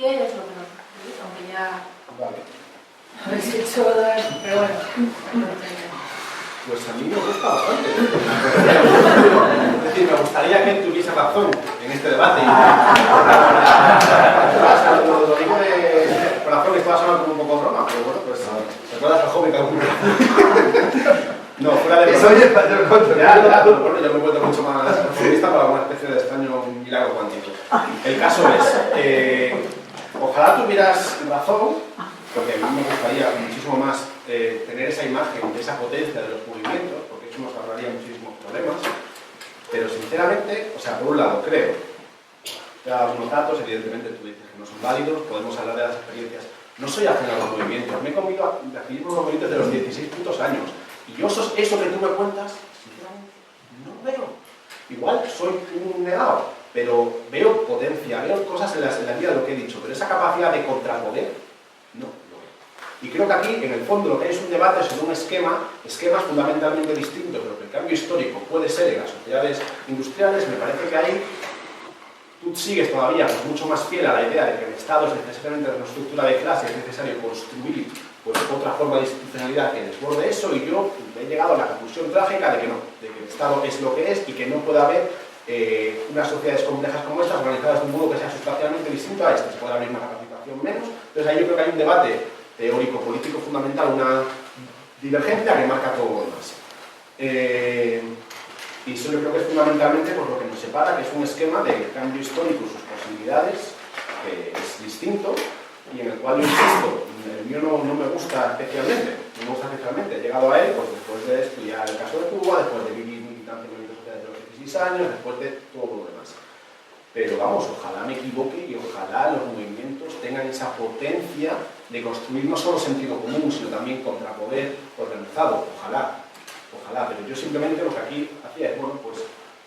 ¿Qué es lo que no construís? Aunque ya Vale. habéis hecho, pero bueno. Pues a mí me gusta bastante. Es decir, me gustaría que él tuviese razón en este debate. Lo digo de corazón, que estaba sonando como un poco broma, pero bueno, pues recuerdas al joven que algún no, fuera de... Soy el patrón contra. Ya, pero bueno, yo me he vuelto mucho más optimista para una especie de extraño milagro cuántico. El caso es, ojalá tuvieras razón, porque a mí me gustaría muchísimo más tener esa imagen, esa potencia de los movimientos, porque eso nos ahorraría muchísimos problemas, pero sinceramente, o sea, por un lado, creo, te he dado algunos datos, evidentemente tú dices que no son válidos, podemos hablar de las experiencias, no soy ajeno a los movimientos, me he comido activismo los movimientos de los 16 putos años, y yo eso que tú me cuentas, sinceramente, no lo veo. Igual soy un negado, pero veo potencia, veo cosas en la vida de lo que he dicho, pero esa capacidad de contrapoder, no lo veo. Y creo que aquí, en el fondo, lo que hay es un debate sobre un esquemas fundamentalmente distintos, pero que el cambio histórico puede ser en las sociedades industriales. Me parece que ahí tú sigues todavía pues, mucho más fiel a la idea de que el Estado es necesariamente una estructura de clase, es necesario construir pues, otra forma de institucionalidad que desborde eso, y yo he llegado a la conclusión trágica de que no, de que el Estado es lo que es y que no puede haber unas sociedades complejas como estas organizadas de un modo que sea sustancialmente distinto a este. Se puede abrir una capacitación menos. Entonces ahí yo creo que hay un debate teórico-político fundamental, una divergencia que marca todo lo demás. Y eso yo creo que es fundamentalmente por lo que nos separa, que es un esquema de cambio histórico y sus posibilidades, que es distinto, y en el cual yo insisto, el mío no me gusta especialmente, he llegado a él pues, después de estudiar el caso de Cuba, después de vivir militancia en movimientos sociales de los 16 años, después de todo lo demás. Pero vamos, ojalá me equivoque y ojalá los movimientos tengan esa potencia de construir no solo sentido común, sino también contrapoder organizado. Ojalá, pero yo simplemente lo que aquí hacía es, bueno, pues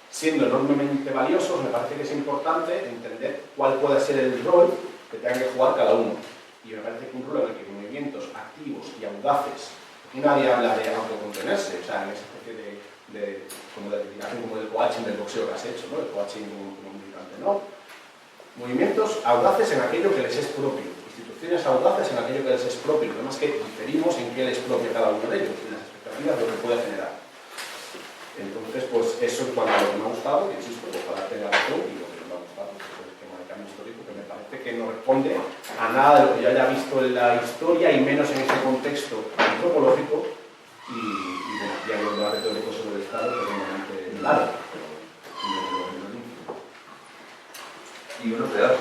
siendo enormemente valiosos, me parece que es importante entender cuál puede ser el rol que tenga que jugar cada uno. Y me parece que un rol en el que movimientos activos y audaces, aquí nadie habla de autocontenerse, o sea, en esa especie como de dedicación como del coaching del boxeo que has hecho, ¿no? El coaching como militante, ¿no? Movimientos audaces en aquello que les es propio, instituciones audaces en aquello que les es propio, además que diferimos en qué les es propio cada uno de ellos, y las expectativas de lo que puede generar. Entonces, pues eso es cuando lo que me ha gustado, que insisto, ojalá tenga razón, y lo que no me ha gustado es el esquema de cambio histórico, que me parece que no responde a nada de lo que yo haya visto en la historia, y menos en ese contexto antropológico. Y bueno, ya los debates teóricos sobre el Estado, pero normalmente largo, y uno peor,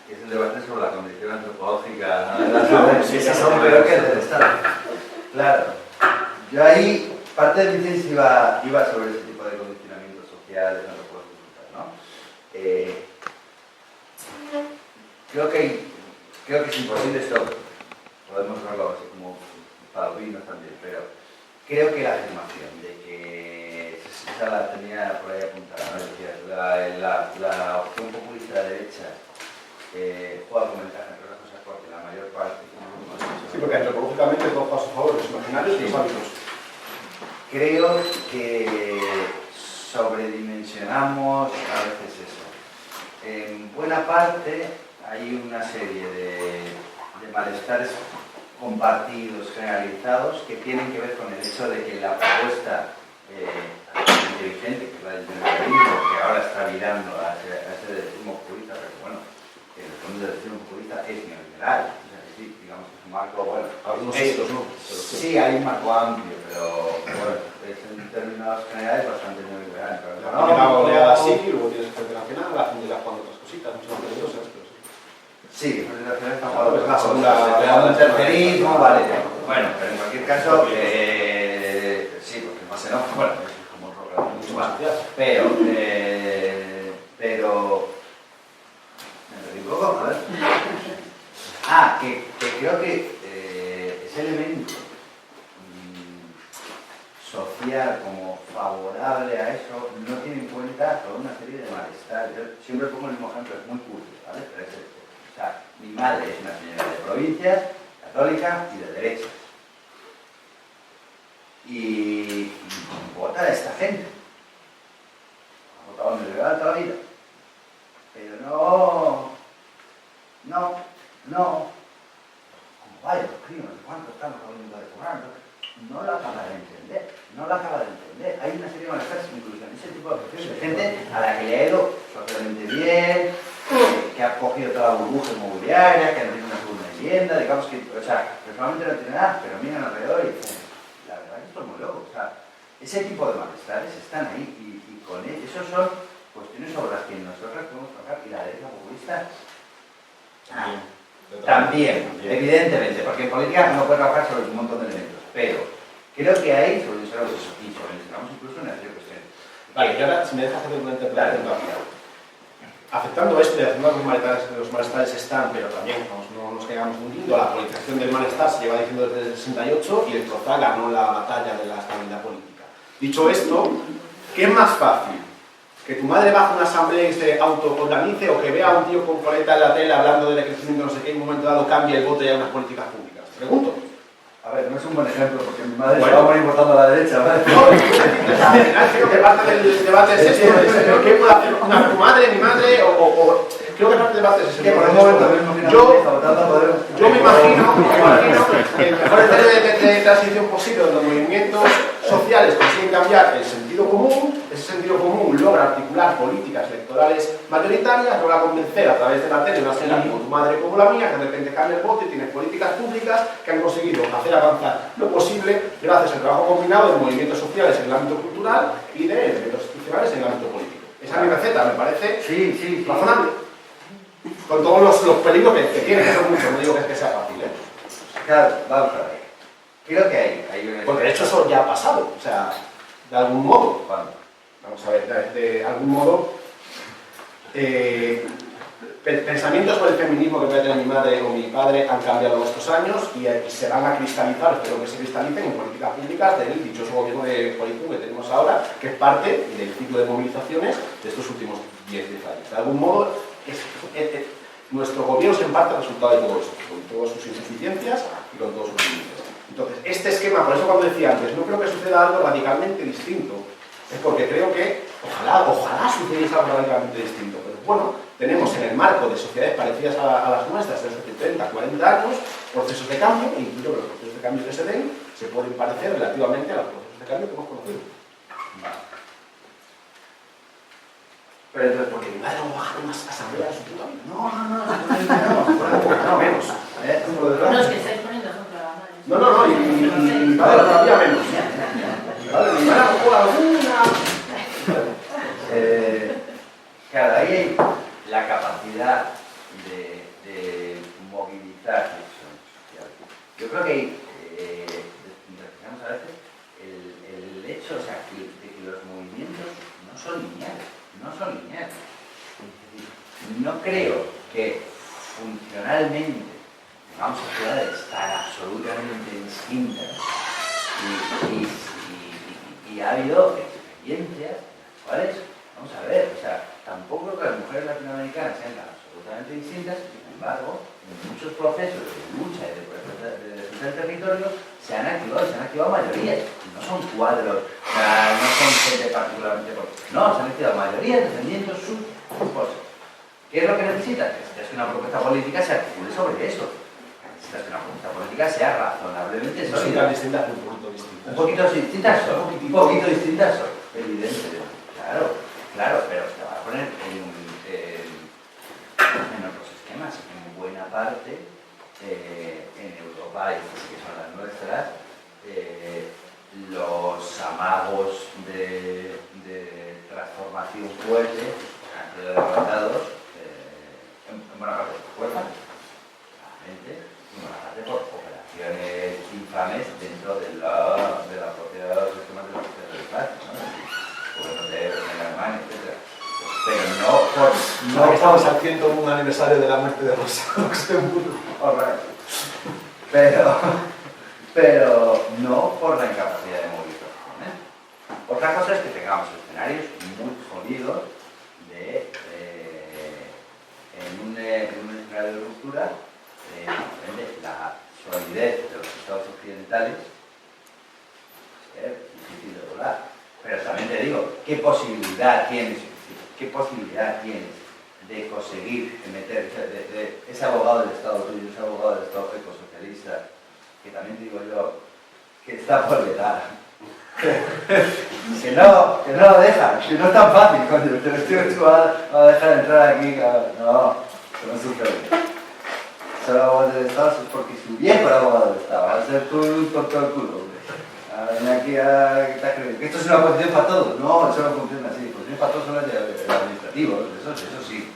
que es el debate sobre la condición antropológica de la ciudad. Sí, es aún peor que el del Estado. Claro. Yo ahí, parte de mi tesis iba sobre ese tipo de condicionamientos sociales, antropológicos, ¿no? Creo que es imposible esto, podemos verlo así como para oírnos también, pero creo que la afirmación de que esa la tenía por ahí apuntada, ¿no? Es decir, la opción populista de la derecha juega con ventaja entre otras cosas porque la mayor parte... Sí, porque antropológicamente todo a su favor, los imaginarios y los hábitos. Creo que sobredimensionamos a veces eso. En buena parte hay una serie de malestares compartidos, generalizados, que tienen que ver con el hecho de que la propuesta inteligente, que es la del neoliberalismo, que ahora está virando a ese destino populista, pero bueno, que en el fondo el destino populista es neoliberal. O sea, que sí, digamos que es un marco, bueno, algunos hitos, ¿no? Sí, hay un marco amplio, pero bueno, es en términos generales bastante neoliberal. La oleada sí, y luego tienes el Nacional, la gente ya jugando otras cositas, mucho más peligrosas, pero sí. Sí, el Nacional está Claro, jugando es la segunda, el tercerismo, vale. Bueno, pero en cualquier caso, sí, porque el más xenófobo, bueno, es como un rock mucho más. Pero, me perdí un poco, a ver. Que creo que ese elemento social como favorable a eso no tiene en cuenta toda una serie de malestares. Yo siempre pongo el mismo ejemplo, es muy curioso, ¿vale? Pero es este. O sea, mi madre es una señora de provincias, católica y de derechas. Y vota a esta gente. Ha votado en el liberal toda la vida. Pero no ay, no sé cuánto estamos hablando de cobrar, no lo acaba de entender, no lo acaba de entender. Hay una serie de malestares, incluso en ese tipo de profesiones, de gente a la que le ha ido socialmente bien, que ha cogido toda la burbuja inmobiliaria, que no tiene una segunda vivienda, digamos que, o sea, personalmente no tiene nada, pero miran alrededor y dicen, la verdad que esto es muy loco, o sea, ese tipo de malestares están ahí y con esos son cuestiones sobre las que nosotros podemos trabajar y la derecha populista también, evidentemente, porque en política no puede trabajar sobre un montón de elementos, pero creo que hay sobre eso y sobre eso, vamos incluso en una serie de cuestiones. Vale, y ahora, si me dejas hacer una interpretación rápida. Afectando esto y haciendo que los malestares están, pero también no nos quedamos hundiendo, la politización del malestar se lleva diciendo desde el 68 y el Trozal ganó la batalla de la estabilidad política. Dicho esto, ¿qué es más fácil? ¿Que tu madre baje a una asamblea y se autoorganice o que vea a un tío con coleta en la tele hablando de crecimiento no sé qué y en un momento dado cambie el voto y haya unas políticas públicas? Te pregunto. A ver, no es un buen ejemplo porque mi madre se va a morir votando a la derecha, ¿vale? No, al final creo que parte del debate es esto, ¿qué puede hacer tu madre, mi madre o creo que parte del debate es eso? Que por el momento Yo me imagino que el mejor escenario de transición posible donde los movimientos sociales consiguen cambiar el sentido común, ese sentido común logra articular políticas electorales mayoritarias, logra convencer a través de la tele una señora como tu madre como la mía, que de repente cambia el voto y tienes políticas públicas que han conseguido hacer avanzar lo posible gracias al trabajo combinado de movimientos sociales en el ámbito cultural y de elementos institucionales en el ámbito político. Esa es mi receta, me parece razonable. Con todos los peligros que tiene, que son muchos, no digo que sea fácil, ¿eh? Claro, vamos a ver. Creo que hay una... Porque de hecho eso ya ha pasado, o sea, de algún modo. Vamos a ver, de algún modo, pensamientos sobre el feminismo que puede tener mi madre o mi padre han cambiado en estos años y se van a cristalizar, espero que se cristalicen en políticas públicas del dichoso gobierno de político que tenemos ahora, que es parte del ciclo de movilizaciones de estos últimos 10 años. De algún modo, nuestro gobierno es en parte resultado de todo esto, con todas sus insuficiencias y con todos sus límites. Entonces, este esquema, por eso cuando decía antes, no creo que suceda algo radicalmente distinto, es porque creo que ojalá sucediese algo radicalmente distinto, pero bueno, tenemos en el marco de sociedades parecidas a las nuestras, de los 30, 40 años, procesos de cambio, e incluso los procesos de cambio que se den se pueden parecer relativamente a los procesos de cambio que hemos conocido. Pero entonces, porque mi madre no baja más asamblea de su puta vida. No, menos. No, es que estáis poniendo ejemplo a la madre. No, y mi padre todavía menos. Vale, mi madre no juega alguna. Claro, ahí hay la capacidad de movilizar tensión social. Yo creo que hay, digamos a veces, el hecho, o sea, de que los movimientos no son lineales. No creo que funcionalmente tengamos sociedades tan absolutamente distintas y ha habido experiencias en las cuales, vamos a ver, o sea, tampoco creo que las mujeres latinoamericanas sean tan absolutamente distintas, sin embargo, en muchos procesos de lucha y de defensa del territorio se han activado mayorías, no son cuadros, o sea, no son gente particularmente... No, se han activado mayorías defendiendo sus cosas. ¿Qué es lo que necesitas? Necesitas que una propuesta política se articule sobre eso. Necesitas que una propuesta política sea razonablemente sólida. Un poquito distintas son, evidentemente. Claro, pero te va a poner en otros esquemas. En buena parte, en Europa, que son las nuestras, los amagos de transformación fuerte han sido derrotados en buena parte por fuerza, claramente, y en buena parte por operaciones infames dentro de la propia sistema de la sociedad del espacio, ¿no? Gobiernos de Alemania, etc. Pero no por... No, estamos al 101 aniversario de la muerte de Rosa Luxemburgo. Pero no por la incapacidad de movilización, ¿eh? Otra cosa es que tengamos escenarios muy sólidos en un escenario de ruptura, la solidez de los estados occidentales es difícil de doblar. Pero también te digo, ¿qué posibilidad tienes de conseguir meter, de ese abogado del Estado tuyo, ese abogado del Estado ecosocialista, que también digo yo, que está por vetar. que no lo dejan, que no es tan fácil, coño, tú vas a dejar entrar aquí, no sucede. Ser abogado del Estado es porque si bien para abogado del Estado, vas a ser tú un tonto al culo. Ven aquí a quitar crédito. ¿Esto es una posición para todos? No, eso no funciona así. Posición para todos son las administrativos, eso sí.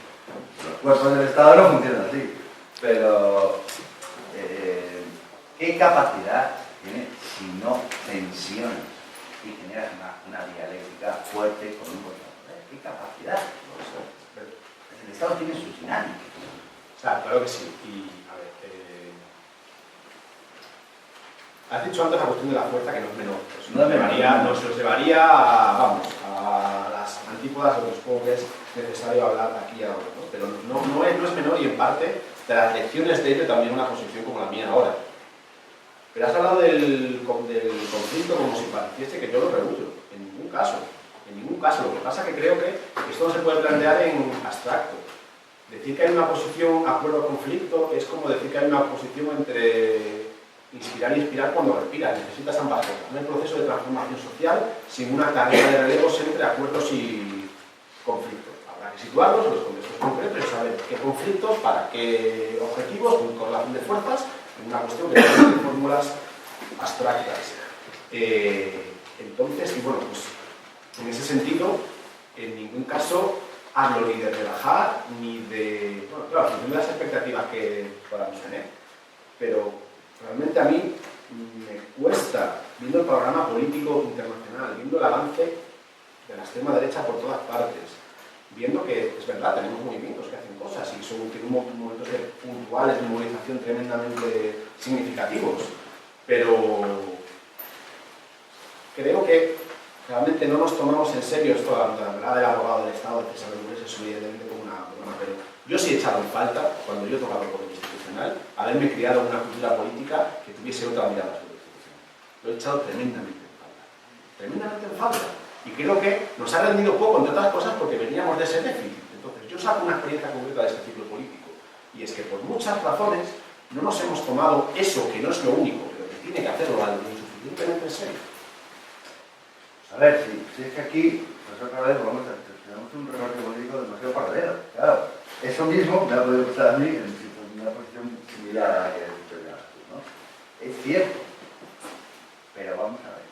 Los cuerpos del Estado no funcionan así. Pero, ¿qué capacidad tiene si no tensiones y generas una dialéctica fuerte con un poder? ¿Qué capacidad? El Estado tiene sus dinámicas. Claro que sí. Y, a ver, has dicho antes la cuestión de la fuerza, que no es menor. Nos llevaría a las antípodas, o supongo que es necesario hablar aquí y ahora, ¿no? Pero no es menor, y en parte de las lecciones de ello también una posición como la mía ahora. Pero has hablado del conflicto como si pareciese que yo lo rehuyo. En ningún caso. Lo que pasa es que creo que esto no se puede plantear en abstracto. Decir que hay una posición acuerdo-conflicto es como decir que hay una posición entre inspirar y expirar cuando respiras. Necesitas ambas cosas. No hay proceso de transformación social sin una carrera de relevos entre acuerdos y conflictos. Habrá que situarlos en los contextos concretos y saber qué conflictos, para qué objetivos, con correlación de fuerzas, en una cuestión que tiene fórmulas abstractas. Entonces, y bueno, pues en ese sentido, en ningún caso hablo ni de relajar, ni de... Bueno, claro, en función de las expectativas que podamos tener. Pero realmente a mí me cuesta, viendo el panorama político internacional, viendo el avance de la extrema derecha por todas partes, viendo que, es verdad, tenemos movimientos que hacen cosas y tienen momentos puntuales de movilización tremendamente significativos, pero creo que realmente no nos tomamos en serio esto, la verdad del abogado del Estado, que sabe es evidentemente como una broma, pero yo sí he echado en falta, cuando yo he tocado el poder institucional, haberme criado en una cultura política que tuviese otra mirada sobre la institución. Lo he echado tremendamente en falta. Y creo que nos ha rendido poco, entre otras cosas, porque veníamos de ese déficit. Entonces, yo saco una experiencia concreta de ese ciclo político, y es que por muchas razones no nos hemos tomado eso, que no es lo único, pero que tiene que hacerlo algo insuficientemente en serio. A ver, si es que aquí, pues otra vez, tenemos un recorrido político demasiado paralelo. Claro, eso mismo me ha podido pasar a mí en una posición similar a la que determinaste tú, ¿no? Es cierto, pero vamos a ver.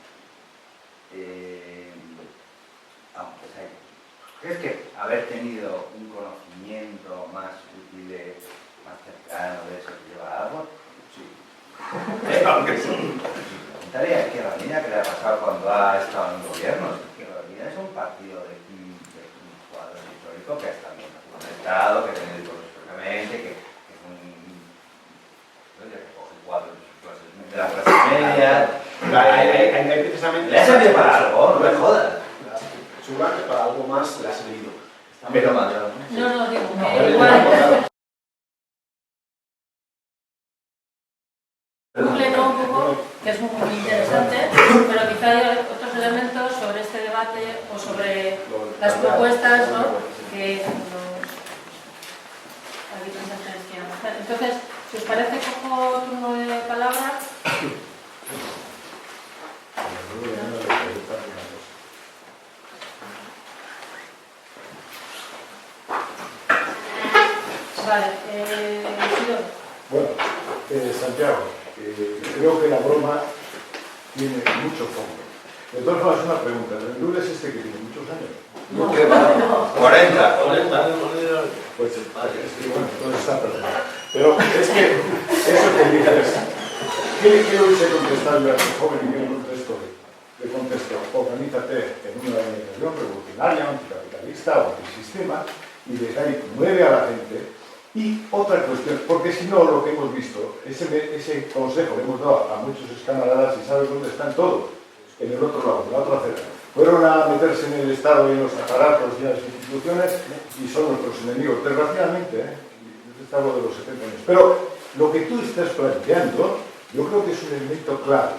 ¿Crees que haber tenido un conocimiento más útil, más cercano de eso que lleva algo? Sí. Claro que sí. Preguntaría a Izquierda Unida qué le ha pasado cuando ha estado en gobierno. Izquierda Unida es un partido de un cuadro histórico que está bien documentado, que ha tenido históricamente, que es un... que coge cuadros de la clase media. Hay precisamente... ¿Le ha servido para algo? No me jodas. Seguramente para algo más le ha servido. Pero mal. No, digo que igual... Un poco, que es muy interesante, pero quizá hay otros elementos sobre este debate o sobre las propuestas, ¿no?, que aquí presentes quieran hacer. Entonces, si os parece, cojo turno de palabra. Vale, bueno, Santiago, creo que la broma tiene mucho fondo. De todas formas, una pregunta. ¿El Endure es este que tiene muchos años? No, 40. Pues es que, bueno, entonces está perfecto. Pero es que eso que dices, ¿qué hubiese contestado yo a este joven y qué le contesto? Organízate en una organización revolucionaria, anticapitalista o antisistema y desde ahí mueve a la gente. Y otra cuestión, porque si no, lo que hemos visto, ese consejo que hemos dado a muchos camaradas, y sabes dónde están todos, en el otro lado, en la otra acera. Fueron a meterse en el Estado y en los aparatos y en las instituciones y son nuestros enemigos, desgraciadamente, este hablo de los 70 años. Pero lo que tú estás planteando, yo creo que es un elemento clave.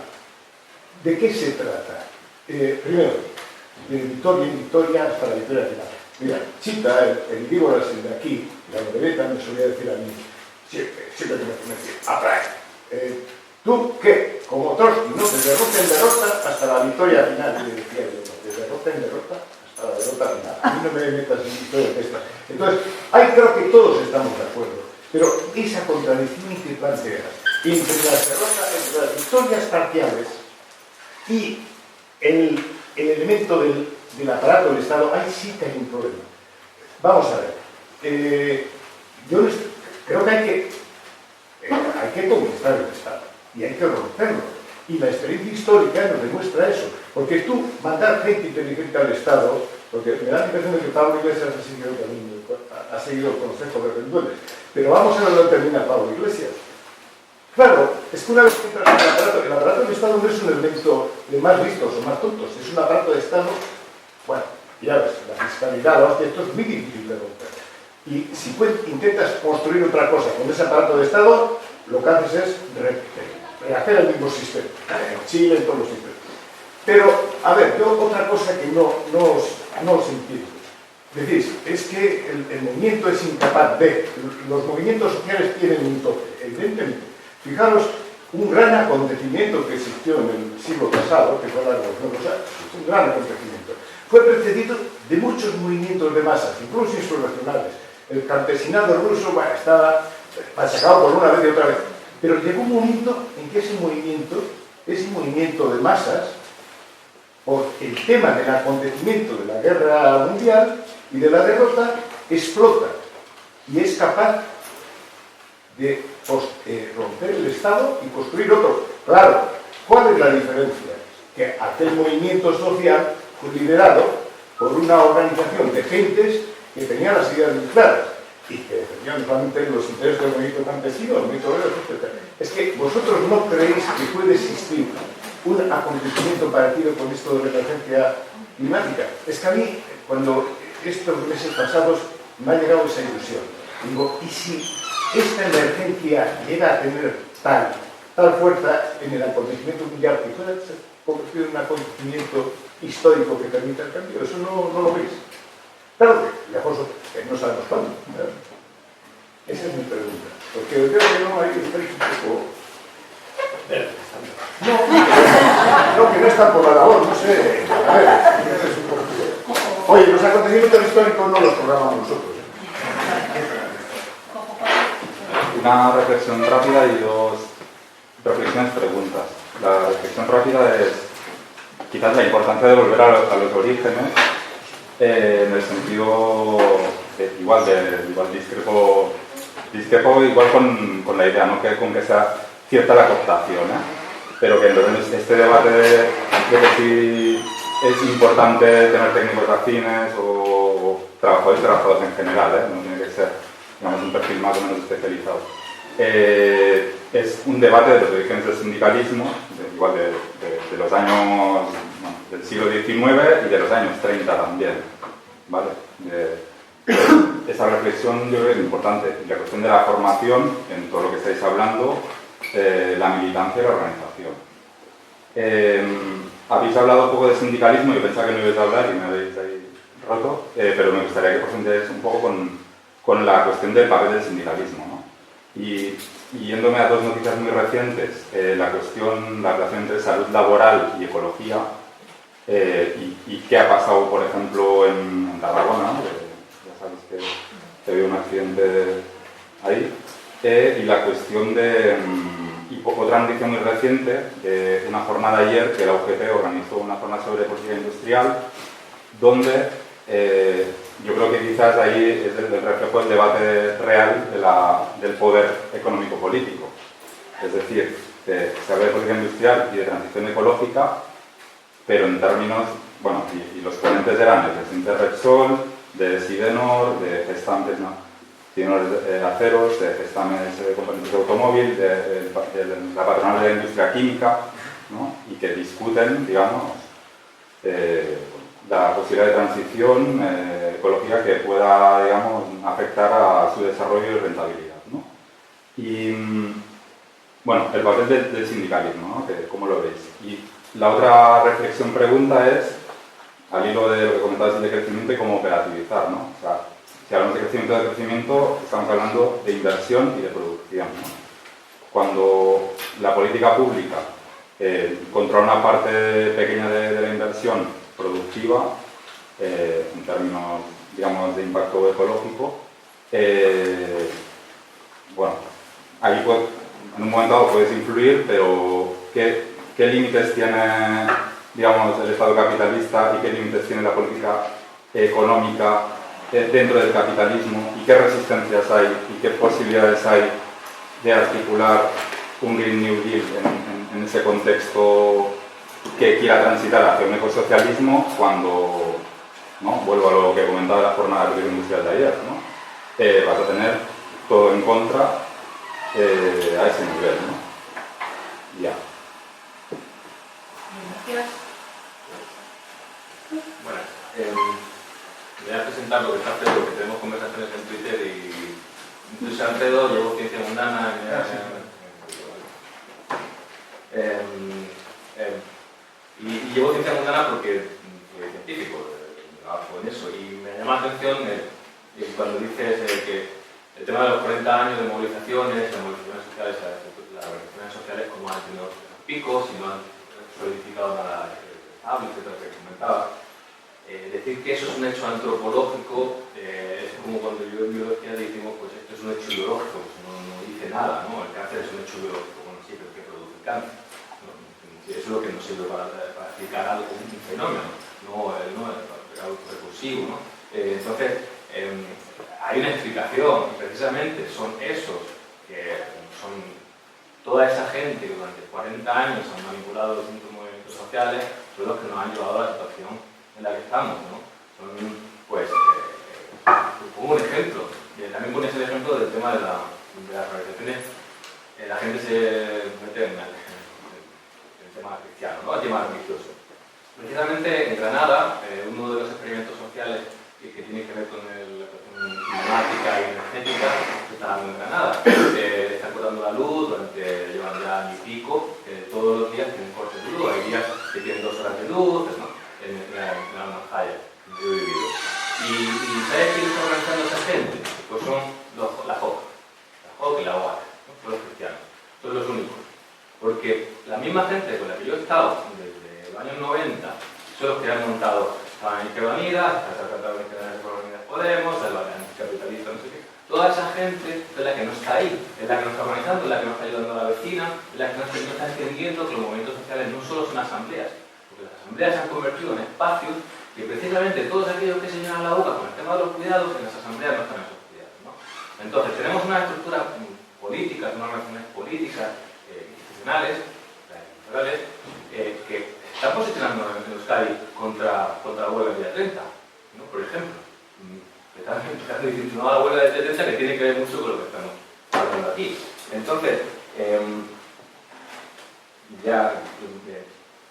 ¿De qué se trata? Primero, de victoria en victoria hasta la victoria final. Mira, Chita, el víboras de aquí, la noveleta, me solía decir a mí, siempre que me decía, ¿tú qué? Como Trotsky, ¿no? De derrota en derrota hasta la victoria final, le decía yo, de derrota en derrota hasta la derrota final. A mí no me metas en historias de estas. Entonces, ahí creo que todos estamos de acuerdo, pero esa contradicción que planteas entre las derrotas, entre las victorias parciales y el elemento del aparato del Estado, ahí sí que hay un problema. Vamos a ver. Yo creo que hay que conquistar el Estado y hay que romperlo. Y la experiencia histórica nos demuestra eso. Porque tú mandar gente inteligente al Estado, porque me da la impresión de que Pablo Iglesias ha seguido el consejo de Rendueles, pero vamos a ver dónde termina Pablo Iglesias. Claro, es que una vez que entras en el aparato del Estado no es un elemento de más listos o más tontos, es un aparato de Estado, bueno, ya ves, la fiscalidad, esto es muy difícil de romper. Y si intentas construir otra cosa con ese aparato de Estado, lo que haces es rehacer el mismo sistema, en Chile, en todos los sitios. Pero, a ver, yo otra cosa que no os entiendo. Decís, es que el movimiento es incapaz de... Los movimientos sociales tienen un toque, evidentemente. Fijaros, un gran acontecimiento que existió en el siglo pasado, que fue la Revolución Rusa, es un gran acontecimiento. Fue precedido de muchos movimientos de masas, incluso insurreccionales. El campesinado ruso, bueno, estaba machacado por una vez y otra vez. Pero llegó un momento en que ese movimiento de masas, por el tema del acontecimiento de la guerra mundial y de la derrota, explota y es capaz de romper el Estado y construir otro. Claro, ¿cuál es la diferencia? Que aquel movimiento social fue liderado por una organización de gentes que tenían las ideas muy claras y que defendían solamente los intereses del movimiento campesino, del movimiento obrero, etc. Es que vosotros no creéis que puede existir un acontecimiento parecido con esto de la emergencia climática. Es que a mí, cuando estos meses pasados me ha llegado esa ilusión, digo, ¿y si esta emergencia llega a tener tal fuerza en el acontecimiento mundial que pueda ser convertido en un acontecimiento histórico que permita el cambio? Eso no lo veis. Claro que lejos no sabemos cuándo. Esa es mi pregunta. Porque yo creo que no hay estáis un poco... No, que no están por la labor, no sé. A ver, es un poco... Oye, los acontecimientos históricos no los programamos nosotros. Una reflexión rápida y dos reflexiones preguntas. La reflexión rápida es quizás la importancia de volver a los orígenes, en el sentido de, igual discrepo igual con la idea, no que con que sea cierta la cooptación, pero que entonces este debate de que si es importante tener técnicos afines o trabajadores en general, no tiene que ser, digamos, un perfil más o menos especializado. Es un debate de los orígenes del sindicalismo, igual de los años del siglo XIX y de los años 30 también, ¿vale? Esa reflexión yo creo que es importante. La cuestión de la formación, en todo lo que estáis hablando, la militancia y la organización. Habéis hablado un poco de sindicalismo, yo pensaba que no ibais a hablar y me habéis ahí roto, pero me gustaría que profundicéis un poco con la cuestión del papel del sindicalismo, ¿no? Y yéndome a dos noticias muy recientes, la relación entre salud laboral y ecología, y qué ha pasado, por ejemplo, en Tarragona, ya sabéis que había un accidente ahí, y la cuestión de, y otra noticia muy reciente, una jornada ayer que la UGT organizó una jornada sobre política industrial, donde yo creo que quizás ahí es el reflejo del debate real del poder económico-político. Es decir, se habla de política industrial y de transición ecológica, pero en términos, bueno, y los ponentes eran el presidente Repsol, de Sidenor, de Gestantes, ¿no? Sidenor Aceros, de Gestames Componentes de Automóvil, de la patronal de la industria química, ¿no? Y que discuten, digamos, la posibilidad de transición ecológica que pueda, digamos, afectar a su desarrollo y rentabilidad, ¿no? Y, bueno, el papel del sindicalismo, ¿no? ¿Cómo lo veis? Y la otra reflexión pregunta es, al hilo de lo que comentabas de crecimiento y cómo operativizar, ¿no? O sea, si hablamos de crecimiento, estamos hablando de inversión y de producción, ¿no? Cuando la política pública controla una parte pequeña de la inversión productiva, en términos, digamos, de impacto ecológico, bueno, ahí en un momento dado puedes influir, pero ¿qué límites tiene, digamos, el Estado capitalista y qué límites tiene la política económica dentro del capitalismo y qué resistencias hay y qué posibilidades hay de articular un Green New Deal en ese contexto que quiera transitar hacia un ecosocialismo cuando, ¿no? Vuelvo a lo que comentaba de la jornada de política industrial de ayer, ¿no? Vas a tener todo en contra a ese nivel, ¿no? Ya. Gracias. Bueno, voy a presentar lo que está Alfredo, porque tenemos conversaciones en Twitter y yo soy Alfredo, llevo ciencia mundana y llevo ciencia mundana porque soy científico, trabajo en eso, y me llama la atención cuando dices que el tema de los 40 años de movilizaciones, las organizaciones sociales como han tenido picos y no han solidificado nada estable, etcétera, que comentaba. Decir que eso es un hecho antropológico es como cuando yo en biología decimos, pues esto es un hecho biológico, pues no dice nada, ¿no? El cáncer es un hecho biológico, bueno, sí, pero que produce cáncer. ¿No? Eso es lo que nos sirve para explicar algo como un fenómeno, no algo recursivo, ¿no? Entonces, hay una explicación, y precisamente son esos que son toda esa gente que durante 40 años han manipulado los distintos movimientos sociales, son los que nos han llevado a la situación en la que estamos, ¿no? Son, pues, como un ejemplo, también pones el ejemplo del tema de las organizaciones, la gente se mete en el tema cristiano, ¿no? El tema religioso. Precisamente en Granada, uno de los experimentos sociales que tiene que ver con la cuestión climática y energética está dando en Granada. Están cortando la luz, llevan ya año y pico, todos los días tienen cortes de luz, hay días que tienen 2 horas de luz, ¿no? En la Manjaya, donde yo he vivido. ¿Y sabes quién está organizando a esa gente? Pues son la JOC y la OAR, ¿no? Son los cristianos, son los únicos. Porque la misma gente con la que yo he estado desde los años 90 son los que han montado la Izquierda Unida, la Izquierda Unida Podemos, el anticapitalista, no sé qué. Toda esa gente es la que no está ahí, es la que nos está organizando, es la que nos está ayudando a la vecina, es la que no está entendiendo que los movimientos sociales no solo son asambleas, porque las asambleas se han convertido en espacios que precisamente todos aquellos que se llenan la boca con el tema de los cuidados, en las asambleas no están en esos cuidados, ¿no? Entonces, tenemos una estructura política, unas relaciones políticas, institucionales, que están posicionando en Euskadi contra la huelga del día 30, ¿no? Por ejemplo. Están diciendo la huelga del día 30 que tiene que ver mucho con lo que estamos hablando aquí. Entonces,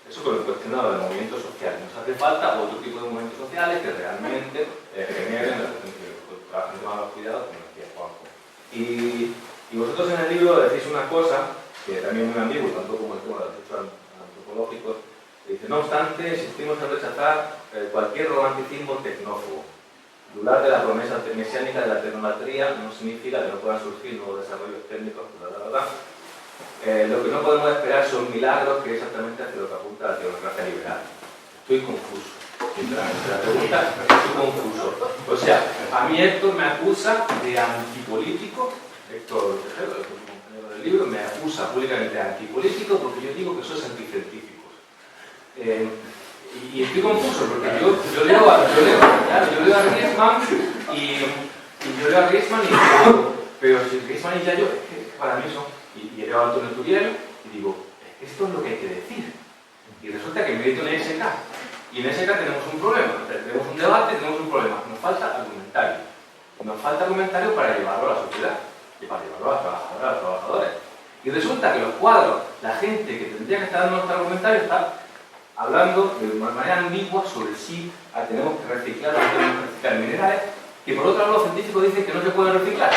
eso con el cuestionado de movimientos sociales. Nos hace falta otro tipo de movimientos sociales que realmente generen la trabajan de los cuidados, como decía Juanjo. Y vosotros en el libro decís una cosa que también es muy ambiguo, tanto como el tema de los hechos antropológicos. Dice, no obstante, insistimos en rechazar cualquier romanticismo tecnófobo. Dudar de la promesa mesiánica de la tecnolatría no significa que no puedan surgir nuevos desarrollos técnicos, lo que no podemos esperar son milagros, que es exactamente hacia lo que apunta la teocracia liberal. Estoy confuso, sinceramente, la pregunta, estoy confuso. O sea, a mí Héctor me acusa de antipolítico, Héctor Tejero, el compañero del libro, me acusa públicamente de antipolítico porque yo digo que sois anticientíficos. Y estoy confuso porque yo leo a Griezmann y yo leo a Griezmann y digo, pero si Griezmann y Yayo, es que para mí son, y leo a Antonio Turiel y digo, es que esto es lo que hay que decir. Y resulta que milito en SK. Y en SK tenemos un problema, tenemos un debate, tenemos un problema. Nos falta argumentario. Nos falta argumentario para llevarlo a la sociedad y para llevarlo a las trabajadoras, a los trabajadores. Y resulta que los cuadros, la gente que tendría que estar dando nuestro argumentario está hablando de manera ambigua sobre si tenemos que reciclar o no tenemos que reciclar minerales, que por otro lado los científicos dicen que no se pueden reciclar.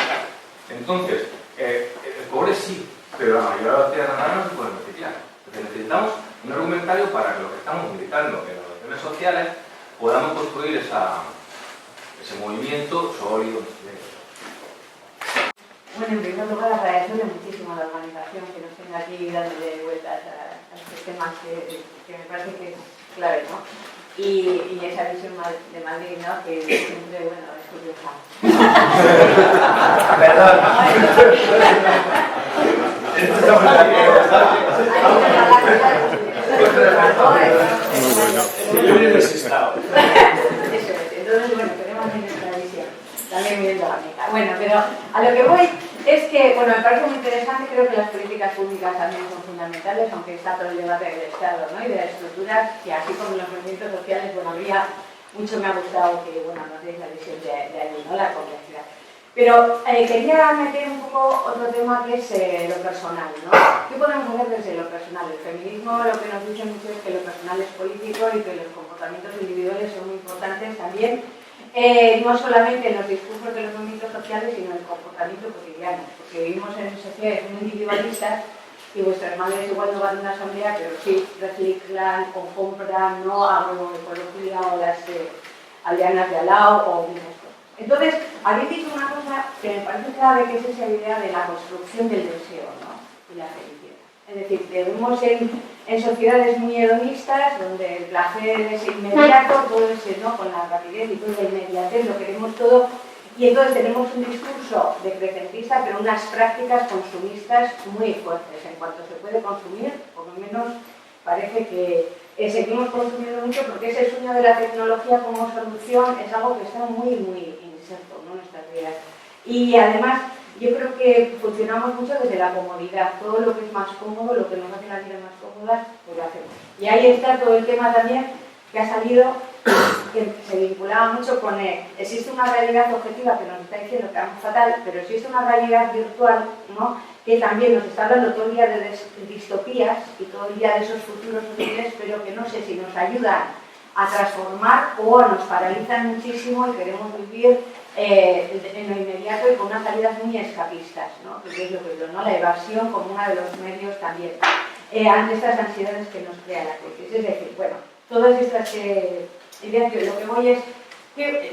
Entonces, el cobre sí, pero la mayoría de las piedras naturales no se pueden reciclar. Entonces necesitamos un argumentario para que los que estamos militando en las relaciones sociales podamos construir ese movimiento sólido. Bueno, en primer lugar, agradecerle muchísimo a la organización que nos tenga aquí dándole vueltas a estos temas que me parece que es clave, ¿no? Y esa visión de Madrid, ¿no? Que siempre, bueno, es curiosa. Perdón. Entonces, bueno, tenemos esta visión. También viendo la meta. Bueno, pero a lo que voy es que, bueno, me parece muy interesante, creo que las políticas públicas también son fundamentales, aunque está todo el debate del Estado, ¿no? Y de las estructuras, que así como los movimientos sociales, bueno, mucho me ha gustado que, bueno, nos deis la visión de allí, ¿no? La complejidad. Pero quería meter un poco otro tema que es lo personal, ¿no? ¿Qué podemos hacer desde lo personal? El feminismo lo que nos dice mucho es que lo personal es político y que los comportamientos individuales son muy importantes también, no solamente en los discursos de los movimientos sociales, sino en el comportamiento cotidiano, porque vivimos en sociedades muy individualistas y vuestras madres igual no van a una asamblea, pero sí reciclan o compran, ¿no? Agroecología o las aldeanas de al lado o muchas cosas. Entonces, habéis dicho una cosa que me parece clave, que es esa idea de la construcción del deseo, ¿no? Y la felicidad. Es decir, vivimos en sociedades muy hedonistas, donde el placer es inmediato, todo es, ¿no? Con la rapidez y toda la inmediatez, lo queremos todo, y entonces tenemos un discurso decrecentista, pero unas prácticas consumistas muy fuertes. En cuanto se puede consumir, por lo menos parece que seguimos consumiendo mucho, porque ese sueño de la tecnología como solución es algo que está muy, muy inserto, ¿no? En nuestras vidas. Y además, yo creo que funcionamos mucho desde la comodidad. Todo lo que es más cómodo, lo que nos hace la vida más cómoda, pues lo hacemos. Y ahí está todo el tema también que ha salido, que se vinculaba mucho con existe una realidad objetiva que nos está diciendo que vamos fatal, pero existe una realidad virtual, ¿no? Que también nos está hablando todo el día de distopías y todo el día de esos futuros horribles, pero que no sé si nos ayudan a transformar o nos paralizan muchísimo y queremos vivir en lo inmediato y con unas salidas muy escapistas, ¿no? Que es lo que yo, ¿no? La evasión como uno de los medios también ante estas ansiedades que nos crea la crisis. Es decir, bueno, todas estas ideas, que lo que voy es,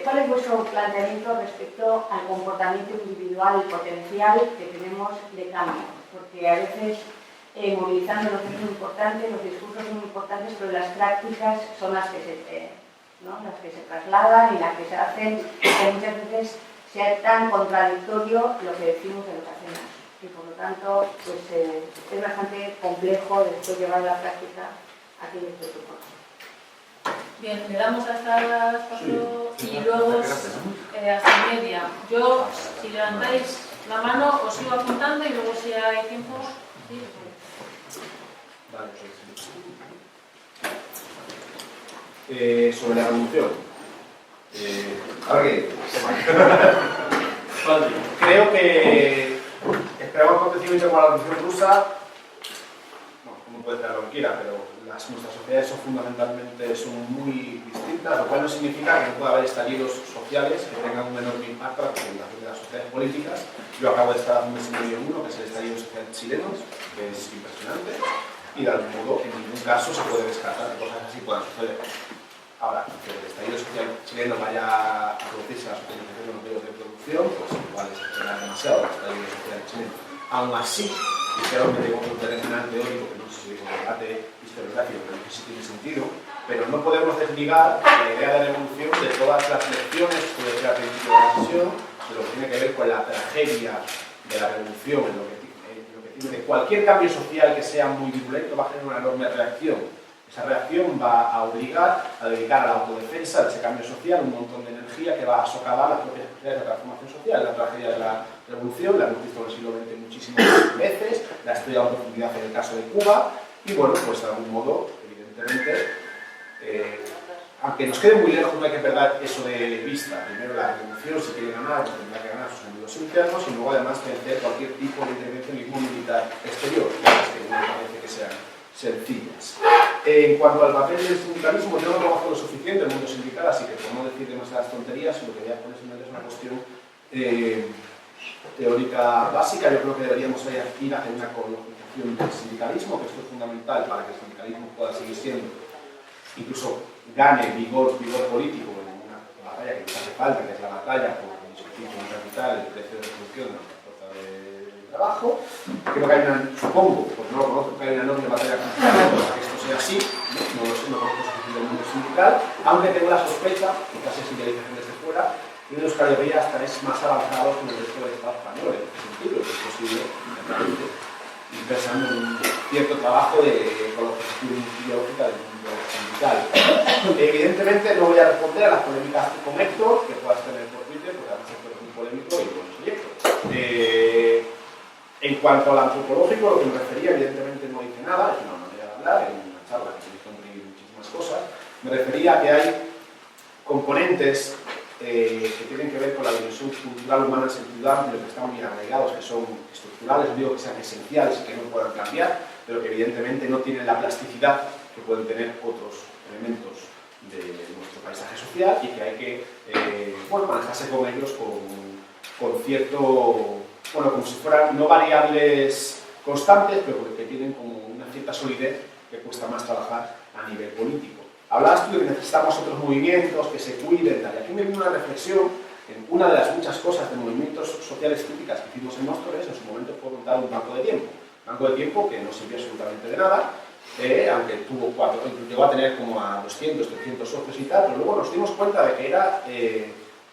¿cuál es vuestro planteamiento respecto al comportamiento individual potencial que tenemos de cambio? Porque a veces movilizando lo que es muy importante, los discursos son muy importantes, pero las prácticas son las que se trasladan y las que se hacen, que muchas veces sea tan contradictorio lo que decimos de lo que hacemos. Y por lo tanto, pues es bastante complejo después llevar a la práctica aquello que propone. Bien, le damos hasta las 4 y luego hasta media. Yo, si levantáis la mano, os sigo apuntando y luego si hay tiempo... ¿sí? Vale, sobre la revolución. Creo que esperamos acontecimientos como la revolución rusa, como puede ser lo que quiera, pero nuestras sociedades son muy distintas, lo cual no significa que no pueda haber estallidos sociales que tengan un enorme impacto en la configuración de las sociedades políticas. Yo acabo de estar un mes y medio en uno, que es el estallido social chileno, que es impresionante, y de algún modo en ningún caso se puede descartar que cosas así puedan suceder. Ahora, que el estallido social chileno vaya a producirse la socialización de los medios de producción, pues igual es esperar demasiado el estallido social chileno. Aún así, y creo que tengo un terreno teórico, que no sé si es un debate historiográfico, pero no sé si tiene sentido, pero no podemos desligar la idea de revolución de todas las lecciones que puede ser al principio de la sesión, de lo que tiene que ver con la tragedia de la revolución, en lo que tiene de cualquier cambio social que sea muy violento va a generar una enorme reacción. Esa reacción va a obligar a dedicar a la autodefensa de ese cambio social un montón de energía que va a socavar las propias posibilidades de transformación social. La tragedia de la revolución la hemos visto en el siglo XX muchísimas veces, la estudiado en profundidad en el caso de Cuba, y bueno, pues de algún modo, evidentemente, aunque nos quede muy lejos, no hay que perder eso de vista. Primero la revolución, si quiere ganar, pues tendrá que ganar sus enemigos internos y luego además vencer cualquier tipo de intervencionismo militar exterior, que no me parece que sean sencillas. En cuanto al papel del sindicalismo, yo no conozco lo suficiente del mundo sindical, así que por no decir demasiadas tonterías, lo que voy a poner es una cuestión teórica básica. Yo creo que deberíamos ir hacia una colonización del sindicalismo, que esto es fundamental para que el sindicalismo pueda seguir siendo incluso gane vigor político en una batalla que nos hace falta, que es la batalla por discutir con el capital, el precio de reproducción de la fuerza de trabajo. Creo que hay supongo, porque no lo conozco, que hay una enorme batalla para que esto sea así, no lo sé, no conozco suficiente del mundo sindical, aunque tengo la sospecha, quizás es idealización desde fuera, que en Euskal Herria hasta es más avanzado que en el resto del Estado español, en ese sentido, que es posible, ir pensando en un cierto trabajo de ecologización ideológica del mundo sindical. Evidentemente no voy a responder a las polémicas con Héctor, que puedas tener por Twitter, porque además Héctor es muy polémico y bueno, soy Héctor. En cuanto al antropológico, lo que me refería, evidentemente no dice nada, es una manera de hablar, en una charla que se dice muchísimas cosas. Me refería a que hay componentes que tienen que ver con la dimensión cultural humana en sentido amplio, que están muy arraigados, que son estructurales, no digo que sean esenciales y que no puedan cambiar, pero que evidentemente no tienen la plasticidad que pueden tener otros elementos de nuestro paisaje social y que hay que manejarse con ellos con cierto, como si fueran no variables constantes, pero que tienen como una cierta solidez que cuesta más trabajar a nivel político. Hablabas tú de que necesitamos otros movimientos que se cuiden, tal. Y aquí me viene una reflexión en una de las muchas cosas de movimientos sociales típicas que hicimos en Móstoles. En su momento fue montar un banco de tiempo. Un banco de tiempo que no sirvió absolutamente de nada, aunque llegó a tener como a 200, 300 socios y tal, pero luego nos dimos cuenta de que era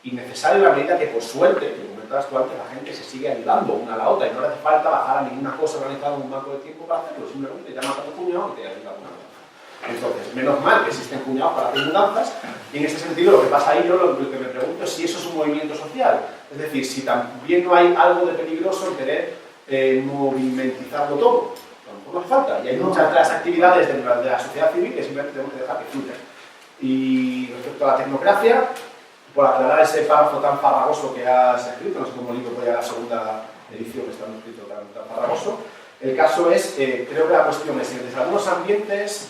innecesario en la medida que, por suerte, que comentabas tú antes, la gente se sigue ayudando una a la otra y no le hace falta bajar a ninguna cosa organizada en un banco de tiempo para hacerlo. Simplemente llamas a tu cuñado y te ayuda con una. Entonces, menos mal que existen cuñados para hacer mudanzas, y en ese sentido lo que pasa ahí, yo lo que me pregunto es si eso es un movimiento social, es decir, si también no hay algo de peligroso en querer movimentizarlo todo. A lo mejor no hace falta, y hay muchas de las actividades de la sociedad civil que simplemente tenemos que dejar que fluyan. Y respecto a la tecnocracia, por aclarar ese párrafo tan farragoso que has escrito, no sé cómo el libro puede a la segunda edición que está escrito tan farragoso, el caso es, creo que la cuestión es que desde algunos ambientes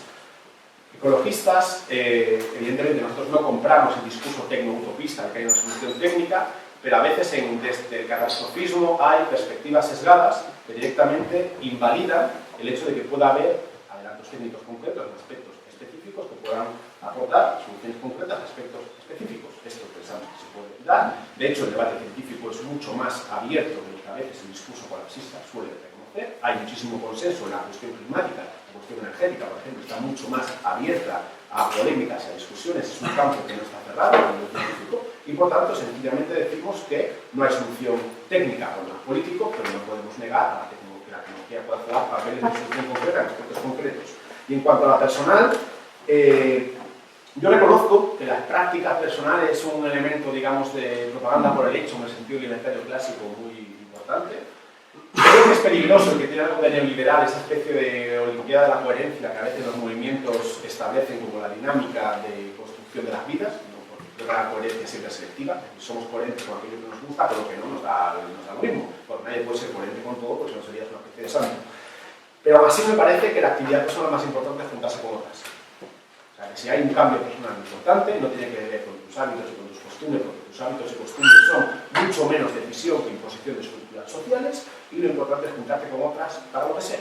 ecologistas, evidentemente nosotros no compramos el discurso tecno-utopista de que hay una solución técnica, pero a veces desde el catastrofismo hay perspectivas sesgadas que directamente invalidan el hecho de que pueda haber adelantos técnicos concretos en aspectos específicos que puedan aportar soluciones concretas a aspectos específicos. Esto pensamos que se puede dar. De hecho, el debate científico es mucho más abierto de lo que a veces el discurso colapsista suele reconocer. Hay muchísimo consenso en la cuestión climática. La cuestión energética, por ejemplo, está mucho más abierta a polémicas y a discusiones, es un campo que no está cerrado a nivel científico y por tanto sencillamente decimos que no hay solución técnica con los políticos, pero no podemos negar que la tecnología pueda jugar papeles de solución concreta en aspectos concretos. Y en cuanto a la personal, yo reconozco que las prácticas personales son un elemento, digamos, de propaganda por el hecho en el sentido libertario clásico muy importante. Creo que es peligroso el que tiene algo de neoliberal, esa especie de olimpiada de la coherencia que a veces los movimientos establecen como la dinámica de construcción de las vidas, ¿no? Porque la coherencia siempre es selectiva, somos coherentes con aquello que nos gusta, pero que no nos da lo mismo, porque nadie puede ser coherente con todo, porque si no serías una especie de santo. Pero aún así me parece que la actividad personal más importante es juntarse con otras. O sea, que si hay un cambio personal importante, no tiene que ver con tus hábitos y con tus costumbres, porque tus hábitos y costumbres son mucho menos decisión que imposición de estructuras sociales, y lo importante es juntarte con otras para lo que sea.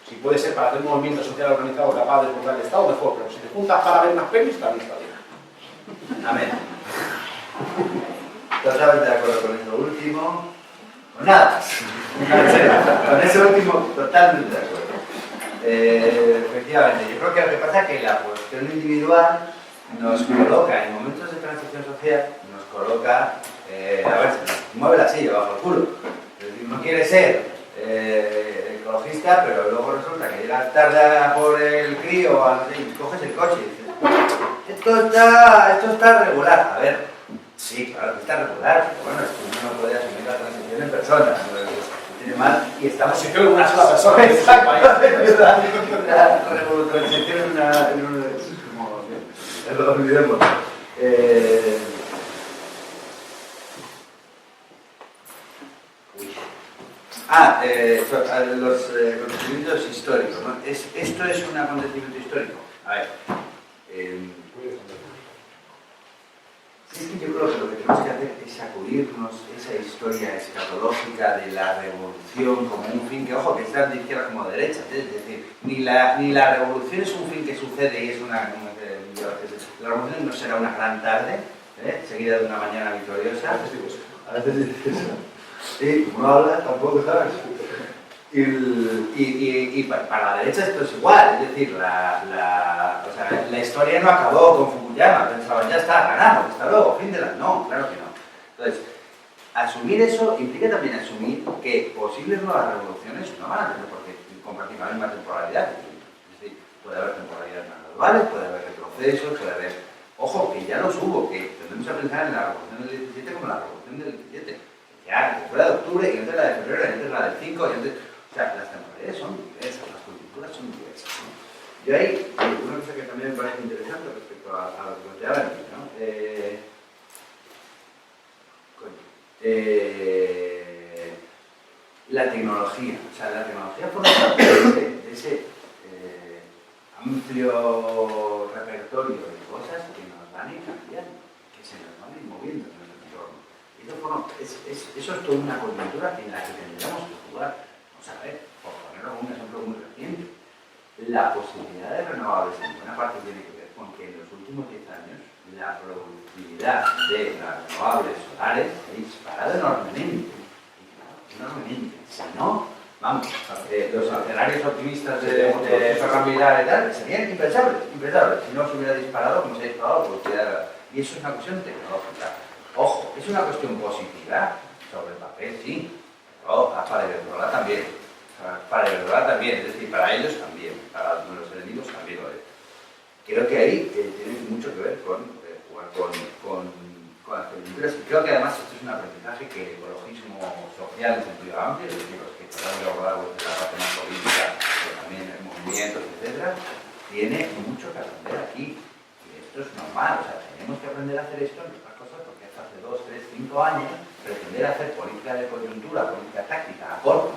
Si puede ser para hacer un movimiento social organizado capaz de desbordar el Estado, mejor, pero si te juntas para ver unas pelis, también está bien. Amén. Totalmente de acuerdo con eso último. Con nada. Con eso último, totalmente de acuerdo. Efectivamente, yo creo que lo que pasa es que la cuestión individual nos coloca en momentos de transición social, nos coloca, a ver, mueve la silla bajo el culo. Es decir, no quiere ser ecologista, pero luego resulta que llegas tarde por el crío, coges el coche y dices, esto está regular. A ver, sí, claro que está regular, pero bueno, es que uno no puede asumir la transición en persona. Tiene mal y estamos Si creo una sola persona. Exacto, la transición en una lo olvidemos. Los acontecimientos históricos, ¿no? ¿Esto es un acontecimiento histórico? A ver. Es que yo creo que lo que tenemos que hacer es sacudirnos esa historia escatológica de la revolución como un fin que, ojo, que está de izquierda como de derecha, es decir, ni la revolución es un fin que sucede y es una las revoluciones no será una gran tarde, seguida de una mañana victoriosa. A veces dices eso. Y como no hablas, tampoco sabes. Y para la derecha esto es igual, es decir, o sea, la historia no acabó con Fukuyama, pensaban, ya está, ganamos, hasta luego, fin de la... No, claro que no. Entonces, asumir eso implica también asumir que posibles nuevas revoluciones no van a tener por qué compartir la misma temporalidad. Es decir, puede haber temporalidades más graduales, puede haber retrocesos, puede haber... Ojo, que ya los hubo, que tendremos a pensar en la revolución del 17 como la revolución del 17. Ya, que fue la de octubre, y antes la de febrero, y antes la del 5, y antes... O sea, las temporalidades son diversas, las coyunturas son diversas, ¿no? Y ahí, una cosa que también me parece interesante respecto a lo que planteaba aquí, ¿no? La tecnología, o sea, la tecnología forma parte de ese amplio repertorio de cosas que nos van a ir cambiando, que se nos van a ir moviendo en nuestro entorno. Y eso es toda una coyuntura en la que tendríamos que jugar. Vamos a ver, por poner un ejemplo muy reciente, la posibilidad de renovables en buena parte tiene que ver con que en los últimos 10 años la productividad de las renovables solares se ha disparado enormemente. Enormemente. Si no, vamos, los escenarios optimistas de ferroviaria y tal serían impensables, si no se hubiera disparado como se ha disparado la productividad. Y eso es una cuestión tecnológica. Ojo, es una cuestión positiva sobre el papel, sí, pero para Iberdrola también. Para Iberdrola también, es decir, para ellos también, para los enemigos también lo es. Creo que ahí tiene mucho que ver con las coyunturas, y creo que además esto es un aprendizaje que el ecologismo social en sentido amplio, es decir, los que tratamos de abordar desde la parte más política, pero también en movimientos, etcétera, tiene mucho que aprender aquí. Y esto es normal, o sea, tenemos que aprender a hacer esto en otras cosas porque hasta hace 2, 3, 5 años pretender hacer política de coyuntura, política táctica a corto,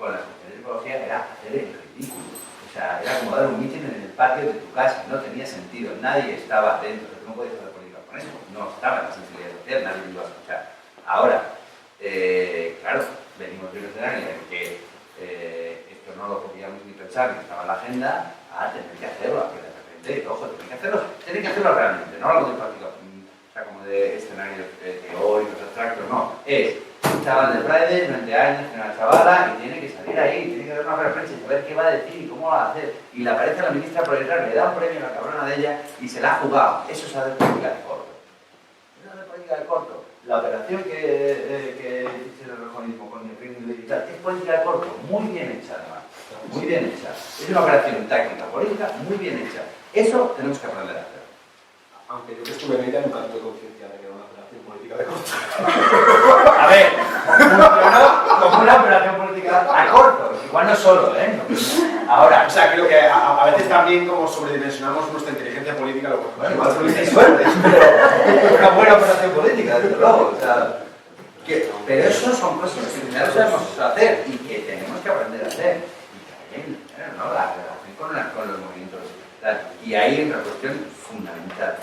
con las cuestiones de ecología era hacer el ridículo. O sea, era como dar un mitin en el patio de tu casa, no tenía sentido, nadie estaba atento, no podías hacer política con eso, no estaba en la sensibilidad social, nadie lo iba a escuchar. Ahora, claro, venimos de un escenario en el que esto no lo podíamos ni pensar, ni estaba en la agenda, a tener que hacerlo, a que de repente, ojo, tienen que hacerlo realmente, no algo de práctica, o sea, como de escenarios teóricos, abstractos, no, es un chaval de Fridays, 20 años, tiene una chavala y tiene que salir ahí, tiene que dar una referencia y saber qué va a decir y cómo va a hacer. Y le aparece a la ministra por detrás, le da un premio a la cabrona de ella y se la ha jugado. Eso es hacer política de corto. Eso es hacer política de corto. La operación que hizo el rejonismo con el ritmo digital es política de corto, muy bien hecha además. Muy bien hecha. Es una operación táctica política muy bien hecha. Eso tenemos que aprender a hacer. Aunque yo que estuve en ella nunca tuve conciencia de que era una operación política de corto. A ver, funcionó como una operación política a corto, igual no solo, ¿eh? Ahora, O sea, creo que a veces también como sobredimensionamos nuestra inteligencia política, lo que bueno, es suerte, pero una buena operación política, desde luego. O sea, pero eso son cosas que ya sabemos hacer y que tenemos que aprender a hacer. Y también, ¿no? La relación con los movimientos. Y ahí hay una cuestión fundamental.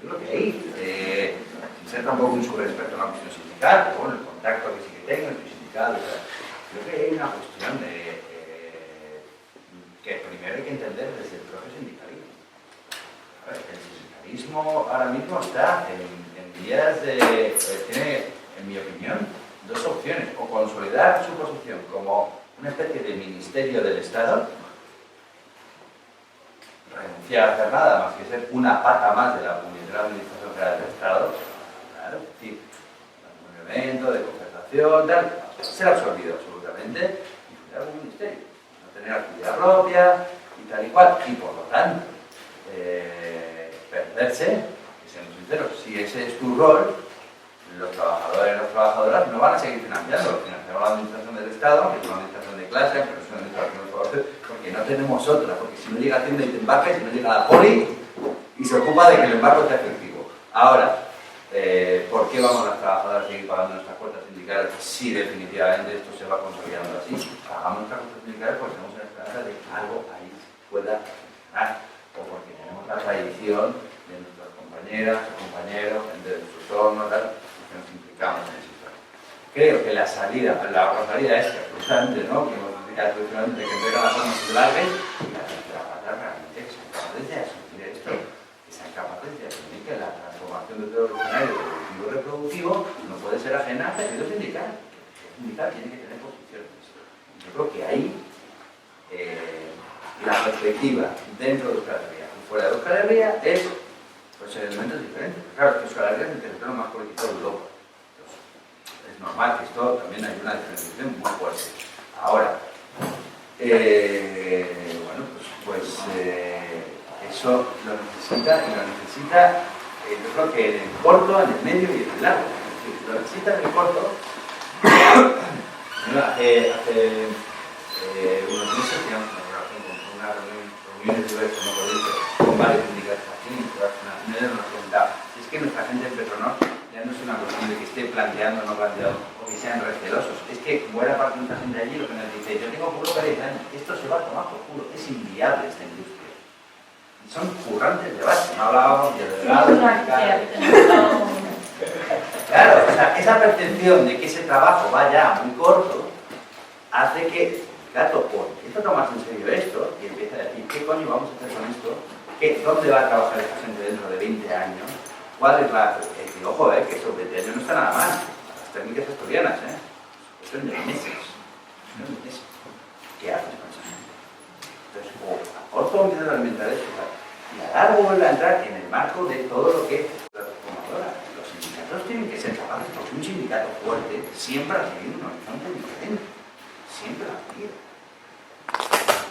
Yo creo que ahí, sin ser tampoco un super experto en la cuestión sindical, pero bueno, el contacto que sí que tengo, el sindical, o sea, creo que hay una cuestión que primero hay que entender desde el propio sindicalismo. A ver, el sindicalismo ahora mismo está en vías de... tiene, en mi opinión, dos opciones. O consolidar su posición como una especie de ministerio del Estado, renunciar a hacer nada más que ser una pata más de la Administración General del Estado, claro, es decir, un evento de concertación, tal, ser absorbido absolutamente y fundar un ministerio, no tener actividad propia y tal y cual, y por lo tanto, perderse, que seamos sinceros, si ese es tu rol, los trabajadores y las trabajadoras no van a seguir financiando, financiamos la Administración del Estado, que es una administración de clase, pero es una administración de trabajo, porque no tenemos otra, porque si no llega Hacienda y te embarca, si no llega la poli y se ocupa de que el embarco sea efectivo. Ahora, ¿por qué vamos las trabajadoras a seguir pagando nuestras cuotas sindicales si definitivamente esto se va consolidando así? Pagamos nuestras cuotas sindicales porque tenemos la esperanza de que algo ahí pueda funcionar, o porque tenemos la tradición de nuestras compañeras o compañeros, gente de su entorno, tal, que nos implicamos en eso. Creo que la salida es que absolutamente, ¿no? Que hemos explicado absolutamente que entregan las armas y largas y la ser ajena al tejido sindical. El sindical tiene que tener posiciones. Yo creo que ahí la perspectiva dentro de Euskal Herria y fuera de Euskal Herria es pues, elementos diferentes. Claro, que Euskal Herria es el territorio más politizado de Europa. Entonces, es normal que esto también hay una diferenciación muy fuerte. Ahora, bueno, pues eso lo necesita y lo necesita, yo creo que en el corto, en el medio y en el largo. Lo necesita en el corto. Hace unos meses teníamos una reunión de con varios sindicatos aquí, me nos preguntaba, es que nuestra gente en Petronor ya no es una cuestión de que esté planteando o no planteando, o que sean recelosos, es que buena parte de nuestra gente allí lo que nos dice, yo tengo curro para 10 años, esto se va a tomar por culo, es inviable esta industria. Y son currantes de base, no hablábamos de delegados, claro, o sea, esa percepción de que ese trabajo vaya muy corto hace que, claro, o empieza a tomarse en serio esto y empieza a decir, ¿qué coño vamos a hacer con esto? ¿Dónde va a trabajar esta gente dentro de 20 años? ¿Cuál es la...? Y ojo, que esos 20 años no está nada mal. Las técnicas asturianas, son de meses. ¿Qué haces con esa gente? Entonces, o a corto empiezas a alimentar eso, y a largo vuelve a entrar en el marco de todo lo que es la transformadora. Los sindicatos tienen que ser capaces, porque un sindicato fuerte siempre ha tenido un horizonte diferente. Siempre lo ha tenido.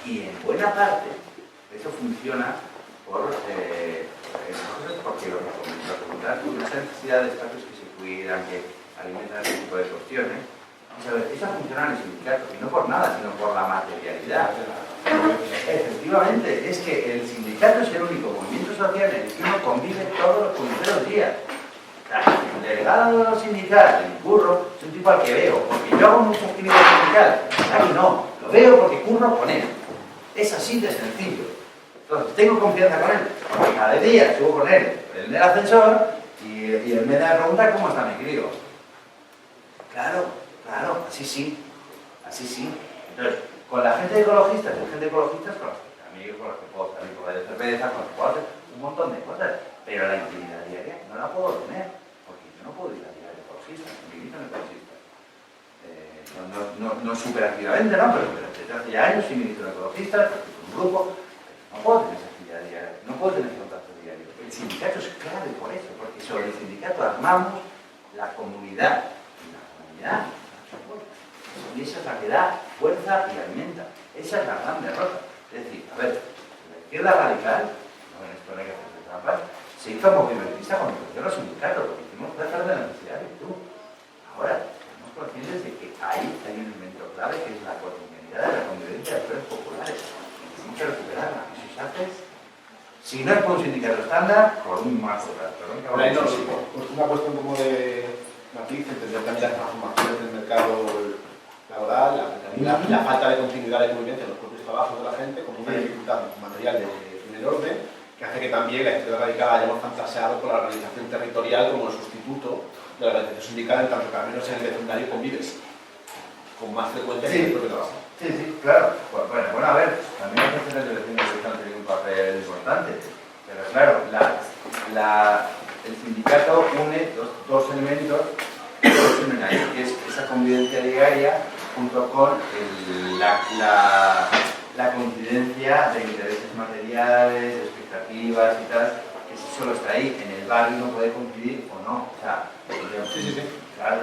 Y en buena parte, eso funciona por esas cosas, porque lo que tú, esa necesidad de espacios que se cuidan, que alimentan ese tipo de cuestiones, vamos a ver, eso funciona en el sindicato, y no por nada, sino por la materialidad. Efectivamente, es que el sindicato es el único movimiento social en el que uno convive todos los puñeteros días. El delegado sindical, el curro, es un tipo al que veo, porque yo hago mucha actividad sindical, ahí no, lo veo porque curro con él. Es así de sencillo. Entonces, tengo confianza con él, porque cada día subo con él en el ascensor y él me da pregunta cómo está mi crío. Claro, así sí. Entonces, con la gente ecologista, con los amigos con los que puedo salir por la cerveza, con los que puedo hacer un montón de cosas, pero la intimidad diaria no la puedo tener, porque yo no puedo ir a diario ecologista, milito en ecologista. No súper activamente, ¿no? Pero desde hace ya años sí milito en ecologista, un grupo. No puedo tener esa actividad diaria, no puedo tener contacto diario. El sindicato es clave por eso, porque sobre el sindicato armamos la comunidad. Y la comunidad, y esa es la que da fuerza y alimenta. Esa es la gran derrota. Es decir, a ver, la izquierda radical, no en esto no hay que hacer trampas, se hizo movimentista cuando empezó los sindicatos, lo que hicimos fue hacer de la necesidad de tú. Ahora, somos conscientes de que ahí hay un elemento clave que es la cotidianidad de la convivencia de actores populares. Tenemos que recuperarla. Y si haces, si no es por un sindicato estándar, por un marco de pues una cuestión como de matiz, entender también las transformaciones del mercado laboral, la falta de continuidad de convivencia en los propios trabajos de la gente, como una dificultad material de primer orden, que hace que también la izquierda radical hayamos fantaseado con la organización territorial como el sustituto de la organización sindical, en tanto que al menos en el vecindario convives con más frecuencia que en el propio trabajo. Sí, claro. Bueno, a ver, también las organizaciones de vecinos están teniendo un papel importante, pero claro, el sindicato une dos elementos que se unen ahí, que es esa convivencia diaria junto con la coincidencia de intereses materiales, de expectativas y tal, que si solo está ahí, en el barrio no puede coincidir o no. O sea, sí. Claro.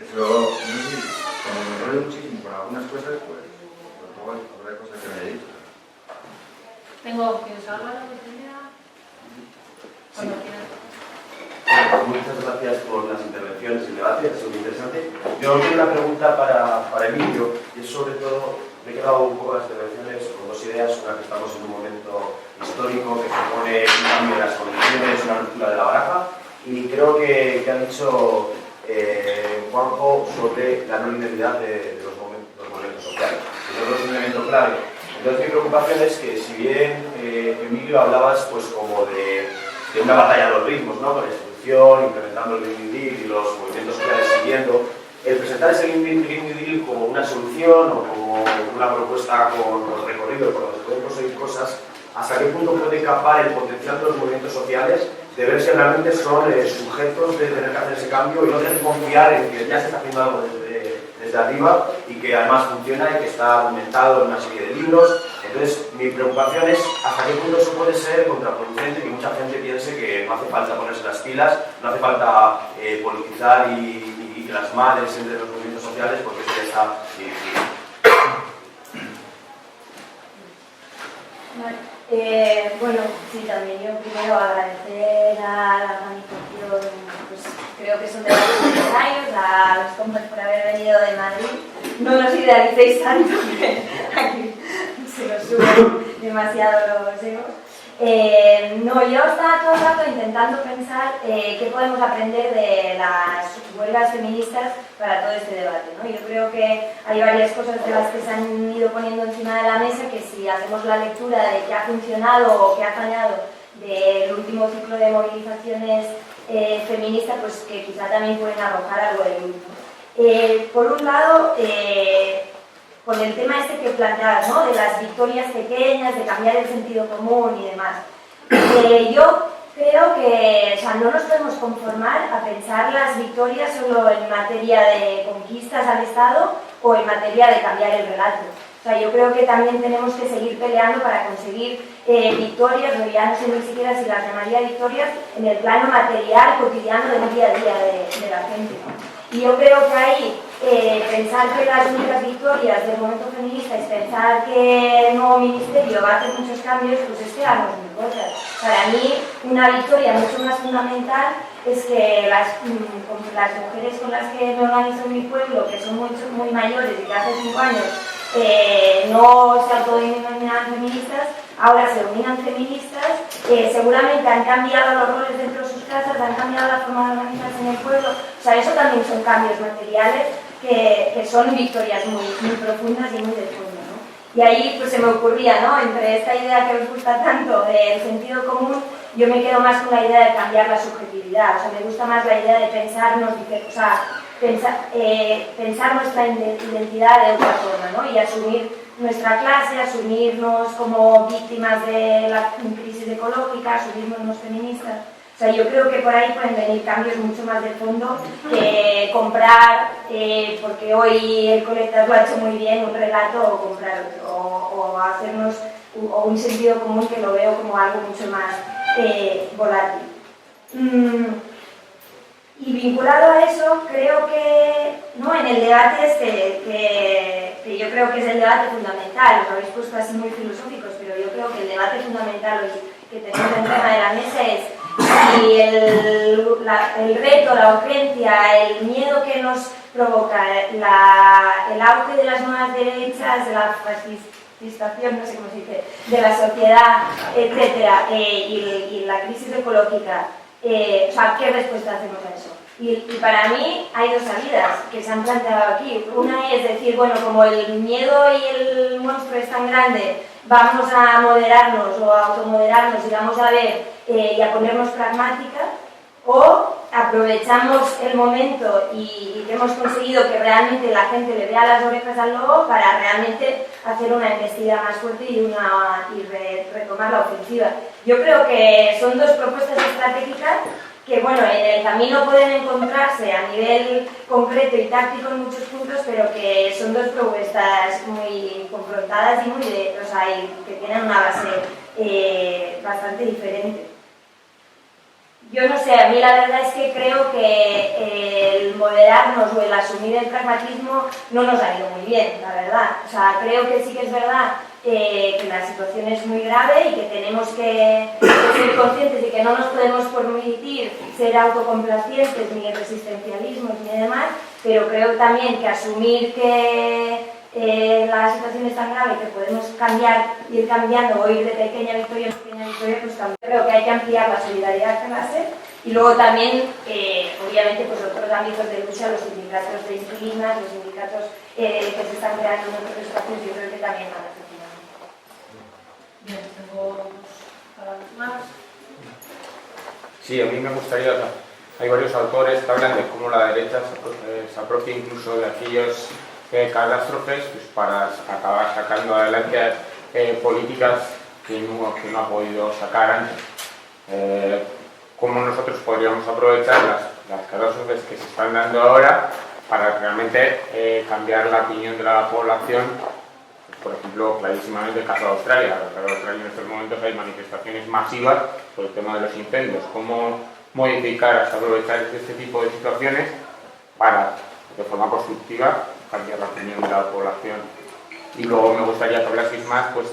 Eso, no sé si, como me enrollo muchísimo con algunas cosas, pues luego habrá cosas que me he dicho. ¿Quieres hablar de primera? Cuando quieras. Muchas gracias por las intervenciones y el debate, ha sido muy interesante. Yo tengo una pregunta para Emilio, y es sobre todo, me he quedado un poco en las intervenciones con dos ideas, una que estamos en un momento histórico que supone un cambio de las condiciones, una ruptura de la baraja, y creo que ha dicho Juanjo sobre la no linealidad de los movimientos sociales. Yo creo que es un elemento clave. Entonces mi preocupación es que si bien Emilio hablabas pues como de una batalla de los ritmos, ¿no? Con la institución, implementando el Green New Deal y los movimientos sociales siguiendo, el presentar ese Green New Deal como una solución o como una propuesta con recorrido por donde se pueden conseguir cosas, ¿hasta qué punto puede capar el potencial de los movimientos sociales de ver si realmente son sujetos de tener que hacer ese cambio y no tener que confiar en que ya se está haciendo algo desde arriba y que además funciona y que está documentado en una serie de libros. Entonces, mi preocupación es hasta qué punto eso puede ser contraproducente, que mucha gente piense que no hace falta ponerse las pilas, no hace falta politizar y que las madres entre los movimientos sociales, porque eso ya está dirigido. Bueno, sí, también yo primero agradecer a la organización, pues creo que son de los necesarios, a los compas por haber venido de Madrid. No nos idealicéis tanto, que aquí se nos suben demasiado los egos. No, yo estaba todo el rato intentando pensar qué podemos aprender de las huelgas feministas para todo este debate, ¿no? Yo creo que hay varias cosas de las que se han ido poniendo encima de la mesa que si hacemos la lectura de qué ha funcionado o qué ha fallado del último ciclo de movilizaciones feministas, pues que quizá también pueden arrojar algo de luz. Por un lado, con el tema este que planteabas, ¿no? De las victorias pequeñas, de cambiar el sentido común y demás. Yo creo que, o sea, no nos podemos conformar a pensar las victorias solo en materia de conquistas al Estado o en materia de cambiar el relato. O sea, yo creo que también tenemos que seguir peleando para conseguir victorias, o ya no sé ni siquiera si las llamaría victorias, en el plano material, cotidiano, del día a día de la gente, ¿no? Y yo creo que ahí pensar que las únicas victorias del movimiento feminista es pensar que el nuevo ministerio va a hacer muchos cambios, pues es que hagamos muy cosas. Para mí, una victoria mucho más fundamental es que las mujeres con las que me organizo en mi pueblo, que son muy mayores y que hace 5 años no se autodenominaban feministas, ahora se denominan feministas, seguramente han cambiado los roles dentro de sus casas, han cambiado la forma de organizarse en el pueblo. O sea, eso también son cambios materiales que son victorias muy profundas y muy de fondo, ¿no? Y ahí pues se me ocurría, ¿no? Entre esta idea que os gusta tanto del sentido común, yo me quedo más con la idea de cambiar la subjetividad. O sea, me gusta más la idea de pensarnos, o sea, pensar nuestra identidad de otra forma, ¿no? Y asumir nuestra clase, asumirnos como víctimas de la crisis ecológica, asumirnos feministas. O sea, yo creo que por ahí pueden venir cambios mucho más de fondo que comprar, porque hoy el Colectas lo ha hecho muy bien, un relato o comprar otro, o hacernos un sentido común que lo veo como algo mucho más volátil. Y vinculado a eso, creo que, ¿no? En el debate este, que yo creo que es el debate fundamental, os habéis puesto así muy filosóficos, pero yo creo que el debate fundamental hoy que tenemos encima de la mesa es si el reto, la urgencia, el miedo que nos provoca el auge de las nuevas derechas, de la fascistación, no sé cómo se dice, de la sociedad, etcétera, y la crisis ecológica, o sea, ¿qué respuesta hacemos a eso? Y para mí hay dos salidas que se han planteado aquí. Una es decir, bueno, como el miedo y el monstruo es tan grande, vamos a moderarnos o a automoderarnos y vamos a ver y a ponernos pragmáticas, o aprovechamos el momento y que hemos conseguido que realmente la gente le vea las orejas al lobo para realmente hacer una embestida más fuerte y retomar la ofensiva. Yo creo que son dos propuestas estratégicas que, bueno, en el camino pueden encontrarse a nivel concreto y táctico en muchos puntos, pero que son dos propuestas muy confrontadas y que tienen una base bastante diferente. Yo no sé, a mí la verdad es que creo que el moderarnos o el asumir el pragmatismo no nos ha ido muy bien, la verdad. O sea, creo que sí que es verdad que la situación es muy grave y que tenemos que ser conscientes y que no nos podemos permitir ser autocomplacientes ni resistencialismos ni demás, pero creo también que asumir que la situación es tan grave que podemos ir cambiando o ir de pequeña victoria en pequeña victoria, pues también creo que hay que ampliar la solidaridad con la SER y luego también, obviamente, pues otros ámbitos de lucha, los sindicatos de inquilinas, los sindicatos que se están creando en otros espacios, yo creo que también van a funcionar. Bien, tengo palabras más. Sí, a mí me gustaría, hay varios autores que hablan de cómo la derecha se apropia incluso de aquellos catástrofes pues, para acabar sacando adelante políticas que no ha podido sacar antes. cómo nosotros podríamos aprovechar las catástrofes que se están dando ahora para realmente cambiar la opinión de la población. Por ejemplo, clarísimamente el caso de Australia. En el caso de Australia en estos momentos hay manifestaciones masivas por el tema de los incendios. ¿Cómo modificar, aprovechar este tipo de situaciones para, de forma constructiva, cambiar la opinión de la población? Y luego me gustaría que hablaseis más pues,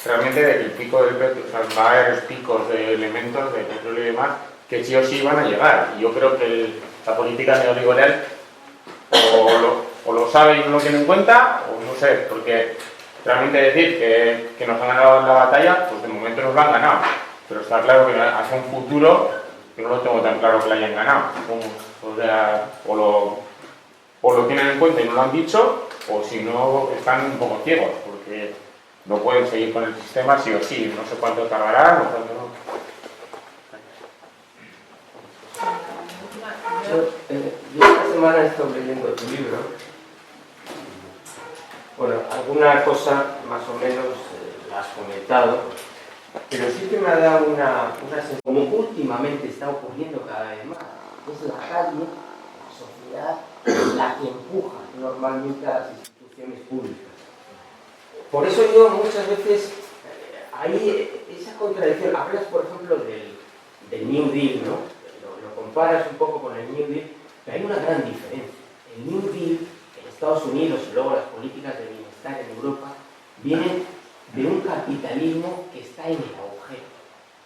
realmente de que el pico del petróleo, o sea, va a haber picos de elementos, de petróleo y demás, que sí o sí van a llegar. Y yo creo que la política neoliberal o lo sabe y no lo tiene en cuenta, o no sé, porque realmente decir que nos han ganado la batalla, pues de momento nos la han ganado. Pero está claro que hacia un futuro, yo no lo tengo tan claro que la hayan ganado. O sea, o lo tienen en cuenta y no lo han dicho, o si no, están un poco ciegos, porque no pueden seguir con el sistema sí o sí. No sé cuánto tardará o cuánto no. Yo esta semana he estado leyendo tu libro. Bueno, alguna cosa más o menos la has comentado, pero sí que me ha dado una sensación, como últimamente está ocurriendo cada vez más, es la radio, la sociedad, la que empuja normalmente a las instituciones públicas. Por eso yo muchas veces, hay esa contradicción, hablas por ejemplo del New Deal, ¿no? Lo comparas un poco con el New Deal, pero hay una gran diferencia. El New Deal en Estados Unidos y luego las políticas de bienestar en Europa vienen de un capitalismo que está en el agujero.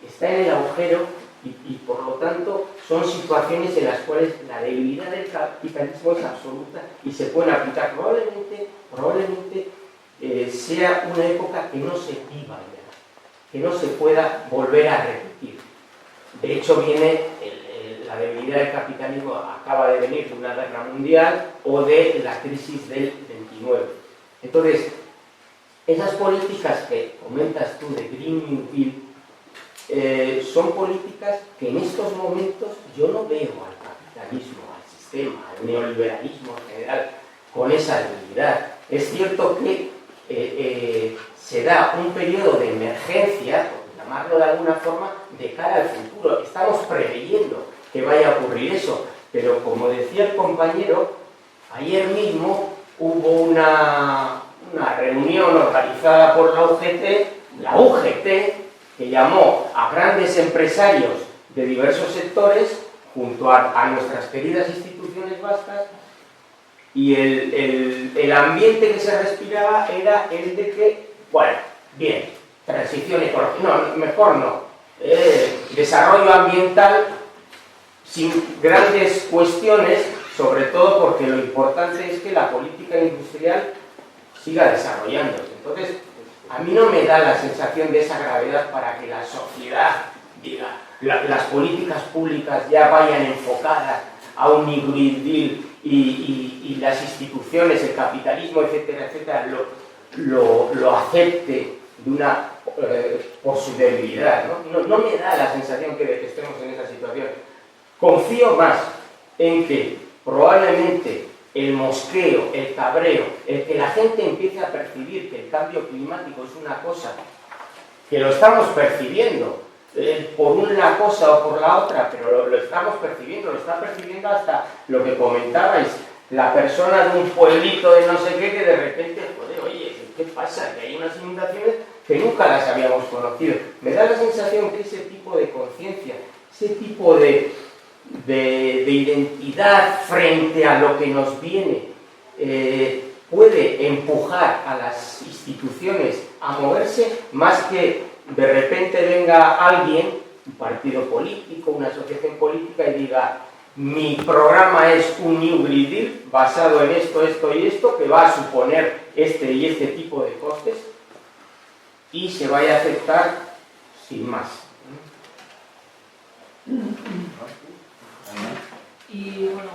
Está en el agujero y por lo tanto son situaciones en las cuales la debilidad del capitalismo es absoluta y se pueden aplicar. Probablemente sea una época que no se viva ya, que no se pueda volver a repetir. De hecho viene la debilidad del capitalismo acaba de venir de una guerra mundial o de la crisis del 29. Entonces, esas políticas que comentas tú de Green New Deal son políticas que en estos momentos yo no veo al capitalismo, al sistema, al neoliberalismo en general con esa debilidad. Es cierto que se da un periodo de emergencia, por llamarlo de alguna forma, de cara al futuro. Estamos preveyendo que vaya a ocurrir eso, pero como decía el compañero, ayer mismo hubo una reunión organizada por la UGT, que llamó a grandes empresarios de diversos sectores junto a nuestras queridas instituciones vascas, y el ambiente que se respiraba era el de que, bueno, bien, transición ecológica, no, mejor no, desarrollo ambiental sin grandes cuestiones, sobre todo porque lo importante es que la política industrial siga desarrollándose. Entonces, a mí no me da la sensación de esa gravedad para que la sociedad diga, las políticas públicas ya vayan enfocadas a un New Green Deal y las instituciones, el capitalismo, etcétera, etcétera, lo acepte por su debilidad, ¿no? No me da la sensación que estemos en esa situación. Confío más en que probablemente el mosqueo, el cabreo, el que la gente empiece a percibir que el cambio climático es una cosa que lo estamos percibiendo por una cosa o por la otra, pero lo estamos percibiendo, lo está percibiendo hasta lo que comentabais, la persona de un pueblito de no sé qué que de repente, joder, oye, ¿qué pasa? Que hay unas inundaciones que nunca las habíamos conocido. Me da la sensación que ese tipo de conciencia, ese tipo de identidad frente a lo que nos viene puede empujar a las instituciones a moverse más que de repente venga alguien, un partido político, una asociación política y diga mi programa es un New Green Deal basado en esto, esto y esto que va a suponer este y este tipo de costes y se vaya a aceptar sin más. Y bueno,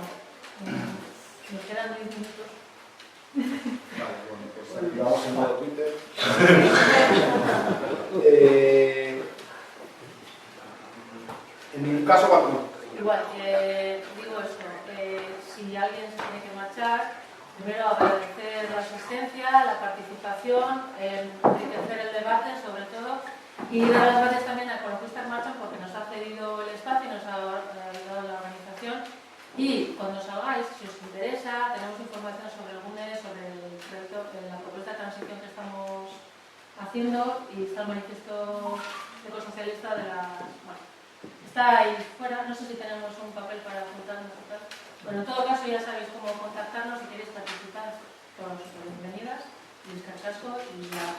nos quedan 10 minutos. Vale, bueno, pues vamos en modo Twitter. En mi caso, Igual, digo esto, si alguien se tiene que marchar, primero agradecer la asistencia, la participación, enriquecer el debate sobre todo, y dar las gracias también a Ecologistas Marchan porque nos ha cedido el espacio y nos interesa, tenemos información sobre el GUNE, sobre el proyecto, la propuesta de transición que estamos haciendo, y está el manifiesto ecosocialista de las... Bueno, está ahí fuera, no sé si tenemos un papel para apuntarnos y tal. Bueno, en todo caso ya sabéis cómo contactarnos si queréis participar, todos bienvenidas. Luis Carcasco y ya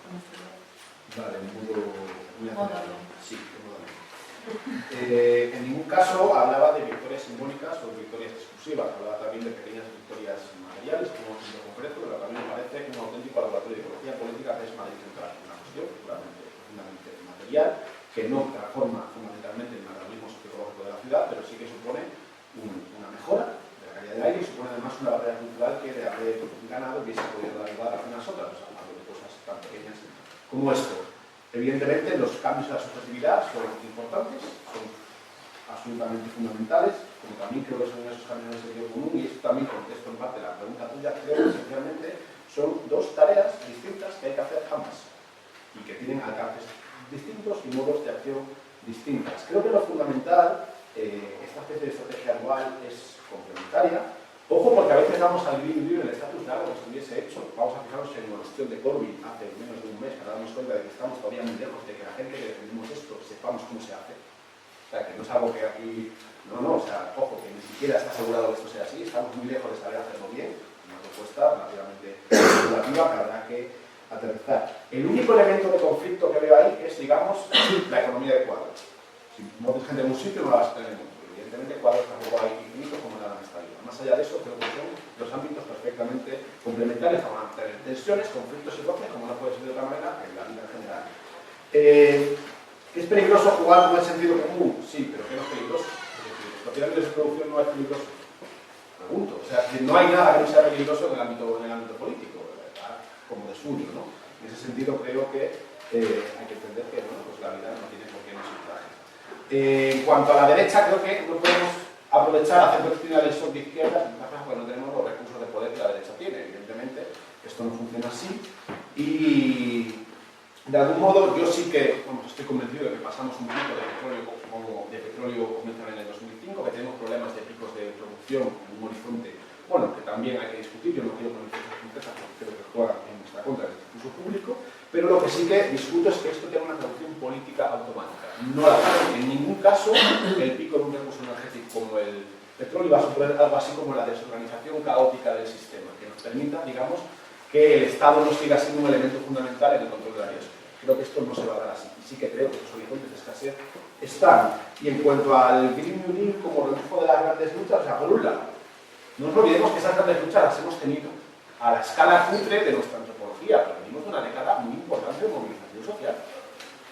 con esto. Vale, modo sí, en ningún caso hablaba de victorias simbólicas o de victorias exclusivas, hablaba también de pequeñas victorias materiales, como un ejemplo concreto, pero también me parece que un auténtico laboratorio de ecología política que es Madrid Central, una cuestión fundamentalmente material, que no transforma fundamentalmente el metabolismo socioecológico de la ciudad, pero sí que supone una mejora de la calidad del aire y supone además una barrera cultural que de haber ganado hubiese podido dar lugar a unas otras, o sea, hablo de cosas tan pequeñas como esto. Evidentemente los cambios en la subjetividad son importantes, son absolutamente fundamentales, como también creo que son esos cambios en el sentido común, y esto también contesto en parte la pregunta tuya. Creo que esencialmente son dos tareas distintas que hay que hacer ambas y que tienen alcances distintos y modos de acción distintas. Creo que lo fundamental, esta especie de estrategia dual es complementaria. Ojo, porque a veces damos al Green Deal el estatus de algo que estuviese hecho. Vamos a fijarnos en la cuestión de Corbyn hace menos de un mes, para darnos cuenta de que estamos todavía muy lejos de que la gente que defendemos esto sepamos cómo se hace. O sea, que no es algo que aquí... No, o sea, ojo, que ni siquiera está asegurado que esto sea así, estamos muy lejos de saber hacerlo bien, una propuesta relativamente regulativa que habrá que aterrizar. El único elemento de conflicto que veo ahí es, digamos, la economía de cuadros. Si mueves gente en un sitio, no la vas a tener en otro. Evidentemente, cuadros tampoco hay infinitos como nada en esta vida. Más allá de eso, creo que son los ámbitos perfectamente complementarios para mantener tensiones, conflictos y roces, como no puede ser de otra manera en la vida en general. ¿Es peligroso jugar con el sentido común? Sí, pero ¿qué no es peligroso? ¿Propiedades de producción no es peligroso? Pregunto. O sea, no hay nada que no sea peligroso en el ámbito político, ¿verdad? Como de suyo, ¿no? En ese sentido creo que hay que entender que bueno, pues la vida no tiene por qué no ser trágica. En cuanto a la derecha, creo que no podemos aprovechar a hacer doctrinales de izquierda, porque no tenemos los recursos de poder que la derecha tiene. Evidentemente, esto no funciona así. Y de algún modo, yo sí que estoy convencido de que pasamos un pico de petróleo convencional en el 2005, que tenemos problemas de picos de producción en un horizonte, bueno, que también hay que discutir. Yo no quiero poner cosas concretas porque creo que juegan en nuestra contra el discurso público, pero lo que sí que discuto es que esto tiene una traducción política automática. No la tiene. En ningún caso el pico de un recurso energético como el petróleo va a suponer algo así como la desorganización caótica del sistema, que nos permita, digamos, que el Estado no siga siendo un elemento fundamental en el control de la biosfera. Creo que esto no se va a dar así. Y sí que creo que los horizontes de escasez están. Y en cuanto al Green New Deal como refugio de las grandes luchas, o sea, por un lado, no nos olvidemos que esas grandes luchas las hemos tenido a la escala cutre de nuestra antropología, pero venimos de una década muy importante de movilización social.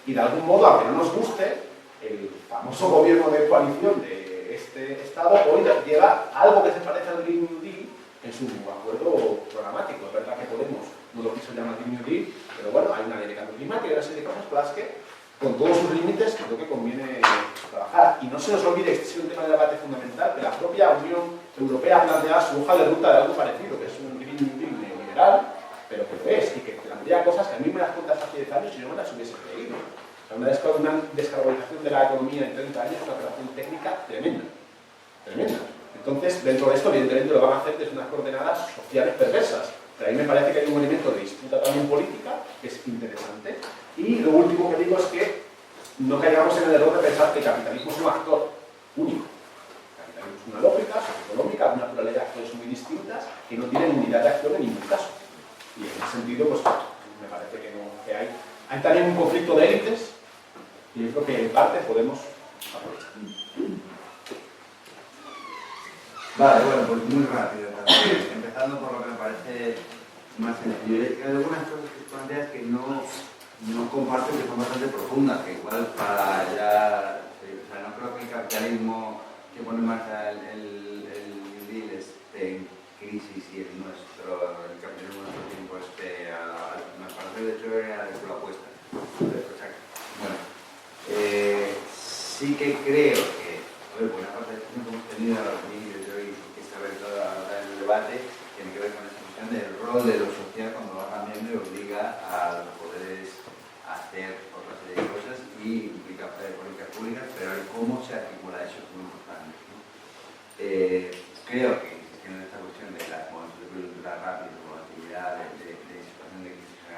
Y de algún modo, aunque no nos guste, el famoso gobierno de coalición de este Estado hoy lleva algo que se parece al Green New Deal en su acuerdo programático. Es verdad que Podemos no lo quiso llamar Green New Deal, pero bueno, hay una ley de cambio climático y una serie de cosas por las que, con todos sus límites, creo que conviene trabajar. Y no se nos olvide, este es un tema de debate fundamental, que la propia Unión Europea plantea su hoja de ruta de algo parecido, que es un Green New Deal neoliberal, pero que lo es, y que plantea cosas que a mí me las cuentas hace 10 años y yo no me las hubiese creído. O sea, una descarbonización de la economía en 30 años es una operación técnica tremenda. Tremenda. Entonces, dentro de esto, evidentemente, lo van a hacer desde unas coordenadas sociales perversas. Pero ahí me parece que hay un elemento de disputa también política que es interesante. Y lo último que digo es que no caigamos en el error de pensar que el capitalismo es un actor único. El capitalismo es una lógica socioeconómica, una pluralidad de actores muy distintas que no tienen unidad de acción en ningún caso. Y en ese sentido, pues me parece que, no, que hay también un conflicto de élites y yo creo que en parte podemos aprovechar. Vale, bueno, pues muy rápido. Empezando por lo que me parece más sencillo. Hay algunas cosas que planteas que no comparto, que son bastante profundas, que igual para ya... O sea, no creo que el capitalismo que pone en marcha el deal esté en crisis y el nuestro, el capitalismo de nuestro tiempo esté me parece de hecho era de la apuesta. Bueno, sí que creo que, buena parte de la discusión que hemos tenido a los vídeos de hoy, que está todo el debate, tiene que ver con esta cuestión del rol de lo social cuando va cambiando y obliga a los poderes a hacer otra serie de cosas y implica políticas públicas, pero el cómo se articula eso es muy importante, ¿no? Creo que en esta cuestión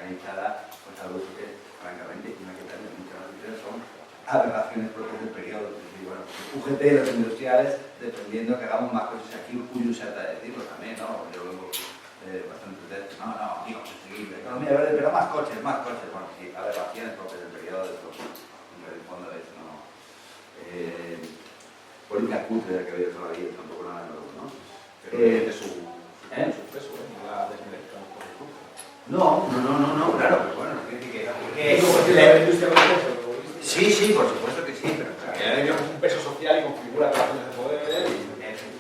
generalizada, pues algo que, francamente, una que también muchas veces son aberraciones propias del periodo. Es decir, bueno, UGT y los industriales, dependiendo que hagamos más cosas aquí, Cuyo se trata de decirlo también, ¿no? Yo vengo bastante de no, aquí vamos a seguir, economía verde, pero más coches, bueno, sí, aberraciones propias del periodo, en el fondo es, ¿no? Política cutre que ha habido toda la vida, tampoco nada nuevo, ¿no? Pero de su peso, no la desmerezcamos por el curso. No, claro, pero bueno, sí, por supuesto que sí, pero Tiene un peso social y configura relaciones de poder.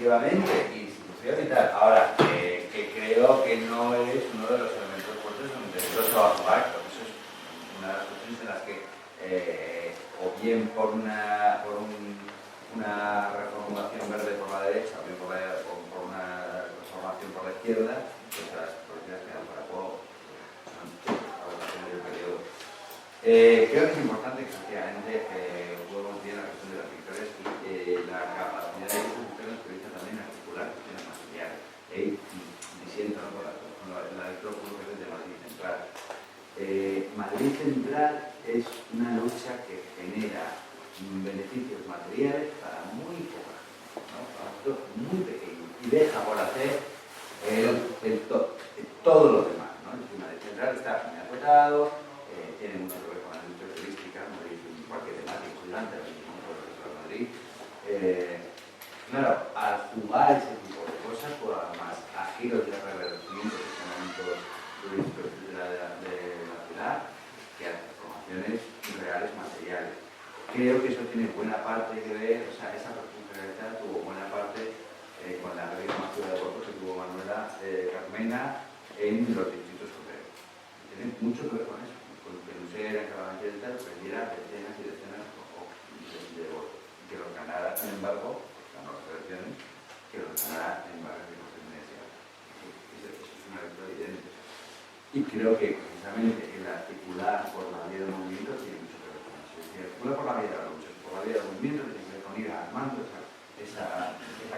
efectivamente, instituciones y tal. Ahora, que creo que no es uno de los elementos fuertes donde el trabajo pacto. Eso es una de las cuestiones en las que, o bien por una reformulación verde por la derecha, o bien por una reformación por la izquierda, pues las políticas quedan para juego. Creo que es importante que efectivamente juguemos bien la cuestión de las victorias y la capacidad de instituciones permite también articular cuestiones materiales. Disiento, ¿no? con la lectura de Madrid Central. Madrid Central es una lucha que genera beneficios materiales para muy poca gente, ¿no? Para nosotros muy pequeños, y deja por hacer todo lo demás, ¿no? Es decir, Madrid Central está muy acotado, tiene mucho que ver con la industria turística, Madrid es un parque temático gigante, por Madrid. Claro, al jugar ese tipo de cosas, pues además a giros de revertimientos económicos turísticos de la ciudad, que a transformaciones reales materiales. Creo que eso tiene buena parte que ver, o sea, esa responsabilidad tuvo buena parte con la reforma ciudad de Burgos que tuvo Manuela Carmena en los distritos obreros. Tiene mucho que ver con eso. Que Lucera, Carabanchel y tal, perdiera decenas y decenas de votos. Que los ganara, sin embargo, ganó las elecciones, que los ganara en barrios de Conferencia. Eso es una lectura evidente. Y creo que precisamente el articular por la vía del movimiento tiene mucho que ver con eso. Es decir, articular por la vía de la lucha, por la vía del movimiento tiene que ver con ir armando esa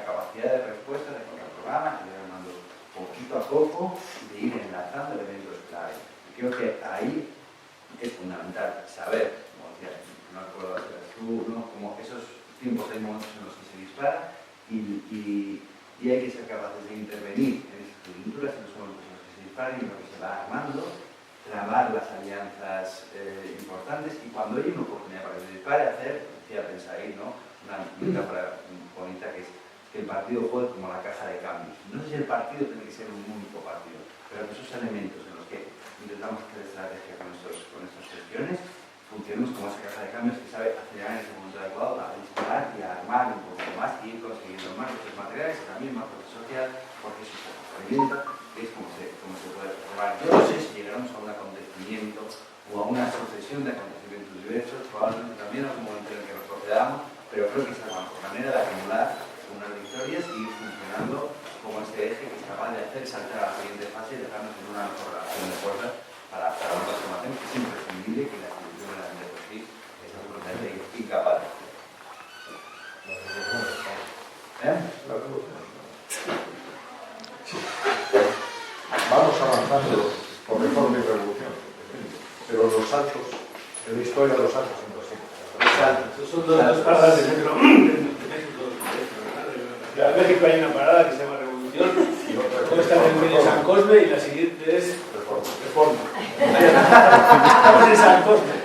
capacidad de respuesta de con el programa, ir armando poquito a poco, de ir enlazando elementos clave. Y creo que ahí es fundamental saber, como decía, no recuerdo tú, ¿no? Como esos tiempos hay momentos en los que se dispara y hay que ser capaces de intervenir en esas coyunturas, en los momentos en los que se disparan y en los que se va armando, trabar las alianzas importantes y cuando hay una oportunidad para que se dispare, hacer, decía Pensaí, ¿no? Una metáfora bonita que es que el partido juegue como la caja de cambios. No sé si el partido tiene que ser un único partido, pero esos elementos en los que intentamos hacer estrategia con estas cuestiones, funcionemos como esa caja de cambios que sabe acelerar en ese momento adecuado a disparar y a armar un poco más y ir consiguiendo más recursos materiales y también más proceso social, porque eso se alimenta, que es como se puede probar. Yo no sé si llegaremos a un acontecimiento o a una sucesión de acontecimientos diversos, probablemente también a un momento en el que nos procedamos, pero creo que es la mejor manera de acumular unas victorias y ir funcionando como este eje que es capaz de hacer saltar a la siguiente fase y dejarnos en una mejor relación de fuerzas para una transformación que es imprescindible que la institución de la gente por sí es absolutamente incapaz de hacer. Vamos avanzando por reforma y revolución, pero los saltos, en la historia de los saltos son los saltos. Son dos paradas de metro. En México hay una parada que se llama Revolución, luego está en medio de San Cosme y la siguiente es Reforma. Estamos en San Cosme.